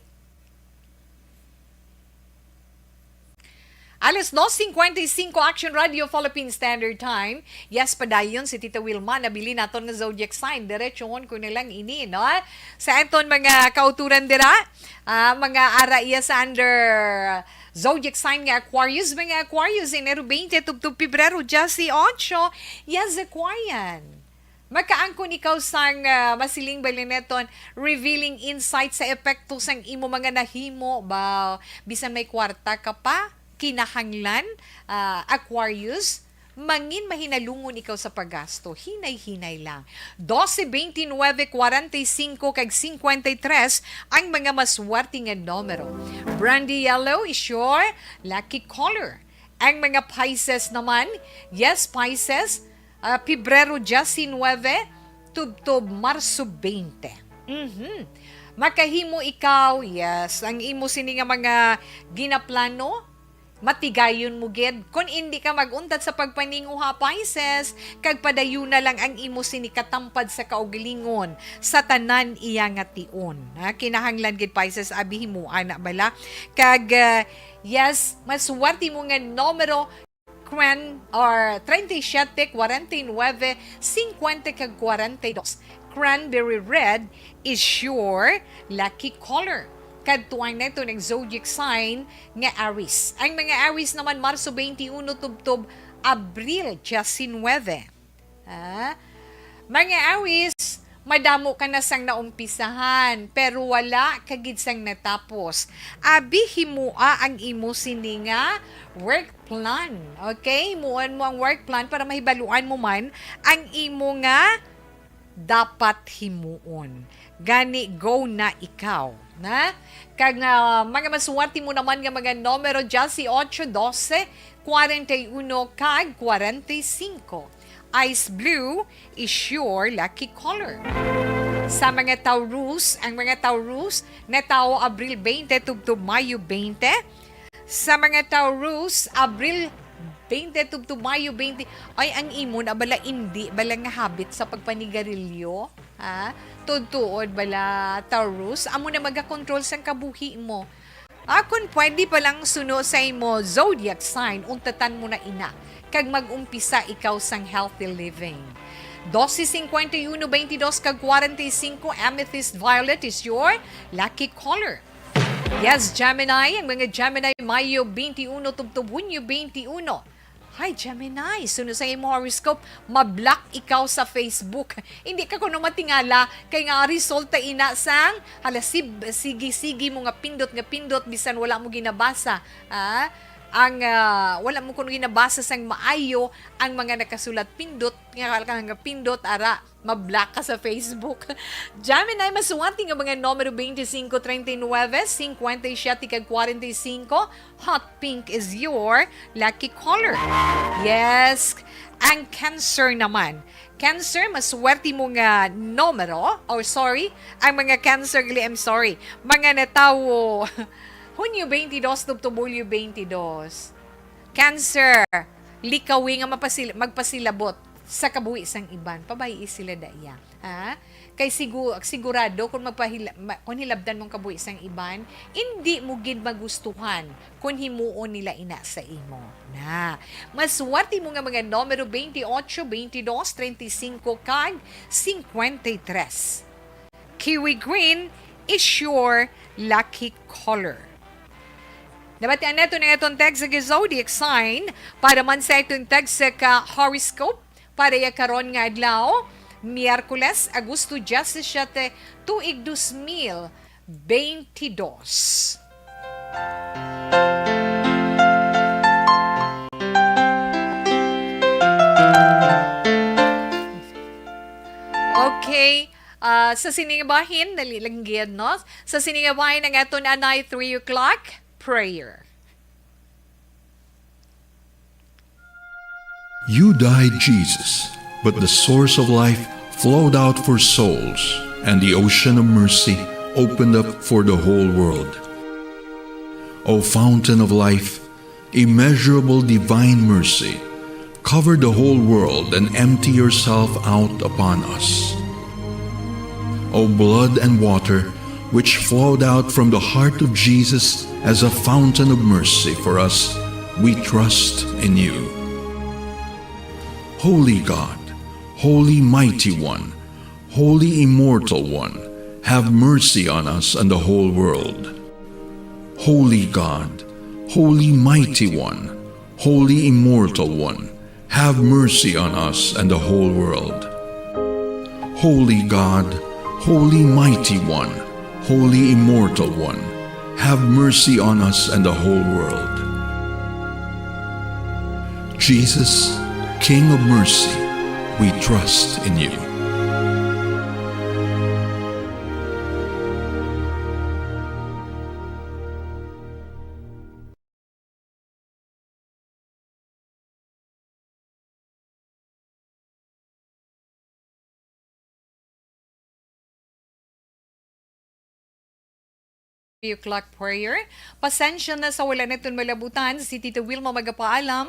Alas 2:55 Action Radio Philippine Standard Time. Yes, padayon si Tita Wilma nabili naton nga zodiac sign. Diretsyon ko nilang ini, no? Sa aton mga kauturan dira, mga ara iya sa under zodiac sign nga Aquarius, mga Aquarius, Enero 20, tubtub Pebrero, Jasi 8. Yes, Aquarian. Makaangkon ikaw sang masiling balineton, revealing insight sa epekto sang imo mga nahimo ba bisan may kwarta ka pa kinahanglan, Aquarius, mangin mahinalungon ikaw sa paggasto. Hinay-hinay lang. 12, 29, 45, kag 53 ang mga maswerte nga numero. Brandy yellow is your lucky color. Ang mga Pisces naman, yes, Pisces, Pebrero 19, tubtob Marso 20. Makahimo ikaw, yes, ang imo sini nga mga ginaplano, matigayon mo gid. Kung hindi ka maguntat sa pagpaninguha, Pisces, kag padayon na lang ang imo sinikatampad sa kaugalingon sa tanan iya nga tion. Kinahanglan gid, Pisces, abihin mo ana bala. Kag yes, maswerte mo nga numero or 37, 49, 50 kag 42. Cranberry red is your lucky color. Kadtuan na ito ng zodiac sign nga Aries. Ang mga Aries naman, Marso 21, tubtob Abril 19. Mga Aries, madamo ka na sang naumpisahan, pero wala kagid sang natapos. Abi himua ang imo sini nga work plan. Okay? Himuan mo ang work plan para mahibaluan mo man ang imo nga dapat himuon. Gani, go na ikaw. Na? Kag mga masuwati mo naman nga mga numero dyan, si 8, 12, 41, kag 45. Ice blue is your lucky color. Sa mga Taurus, ang mga Taurus na tao Abril 20 tubtub Mayo 20. Sa mga Taurus, Abril 20 tubtub Mayo 20, ay ang imo na bala hindi bala nga habit sa pagpanigarilyo. Ha? Tutuod bala Taurus, amo na magakontrol sa kabuhi mo. Kung pwede palang suno sa imo zodiac sign, untatan mo na ina. Kag mag-umpisa ikaw sang healthy living. 12:51, 22 kag 45, amethyst violet is your lucky color. Yes, Gemini, ang mga Gemini, Mayo 21, tubtub Hunyo 21. Hi, Gemini, sunod sa imo horoscope, mablock ikaw sa Facebook. Hindi ka kuno matingala, kay nga resulta ina sang, sige mo nga pindot, bisan wala mo ginabasa. Wala mo kuno ginabasa sang maayo, ang mga nakasulat pindot, nga pindot, ara, mablock ka sa Facebook. Gemini, masuwati nga mga numero 25, 39, 57, kag 45. Hot pink is your lucky color. Yes, ang Cancer naman. Cancer, maswerte mo nga numero, ang mga Cancer, mga natawo, Hunyo 22, tubtub Hulyo 22. Cancer, likawi nga magpasilabot sa kabuhi sang iban. Pabayi sila daya. Kay sigurado kung kung hilabdan mong kabuhi sang iban, hindi mo gid magustuhan kung himuon nila ina sa imo. Na, maswerte mo nga mga numero 28, 22, 35, kag 53. Kiwi green is your lucky color. Nabatian nato na itong text sa zodiac sign para man sa itong text sa horoscope para karon nga adlaw, Miyerkules, Agosto 17, tuig 2022. Okay, sa siningabahin, nalilanggyan, no? Sa siningabahin ng ato na 3 o'clock, prayer. You died, Jesus, but the source of life flowed out for souls, and the ocean of mercy opened up for the whole world. O fountain of life, immeasurable divine mercy, cover the whole world and empty yourself out upon us. O blood and water, which flowed out from the heart of Jesus as a fountain of mercy for us, we trust in you. Holy God, Holy Mighty One, Holy Immortal One, have mercy on us and the whole world. Holy God, Holy Mighty One, Holy Immortal One, have mercy on us and the whole world. Holy God, Holy Mighty One, Holy Immortal One, have mercy on us and the whole world. Jesus, King of mercy, we trust in you. O'clock prayer. Pasensya na sa wala neton malabutan si Tita Wilma magapaalam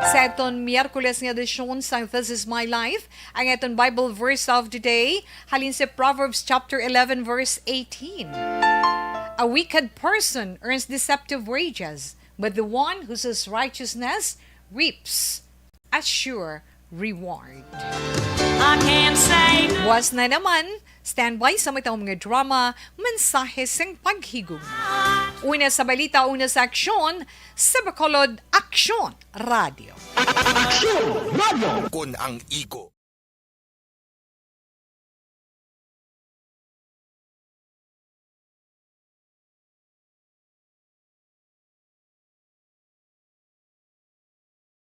sa eton Miyerkules nga edisyon sa This Is My Life. Ang eton Bible verse of the day halin sa Proverbs chapter 11 verse 18. A wicked person earns deceptive wages, but the one who sows righteousness reaps a sure reward. I can't say no. Was na naman, standby sa mga drama, mensahe sang paghigugma. Una sa balita, una sa aksyon, sa Bacolod Aksyon Radio. Aksyon Radio! Kung ang iko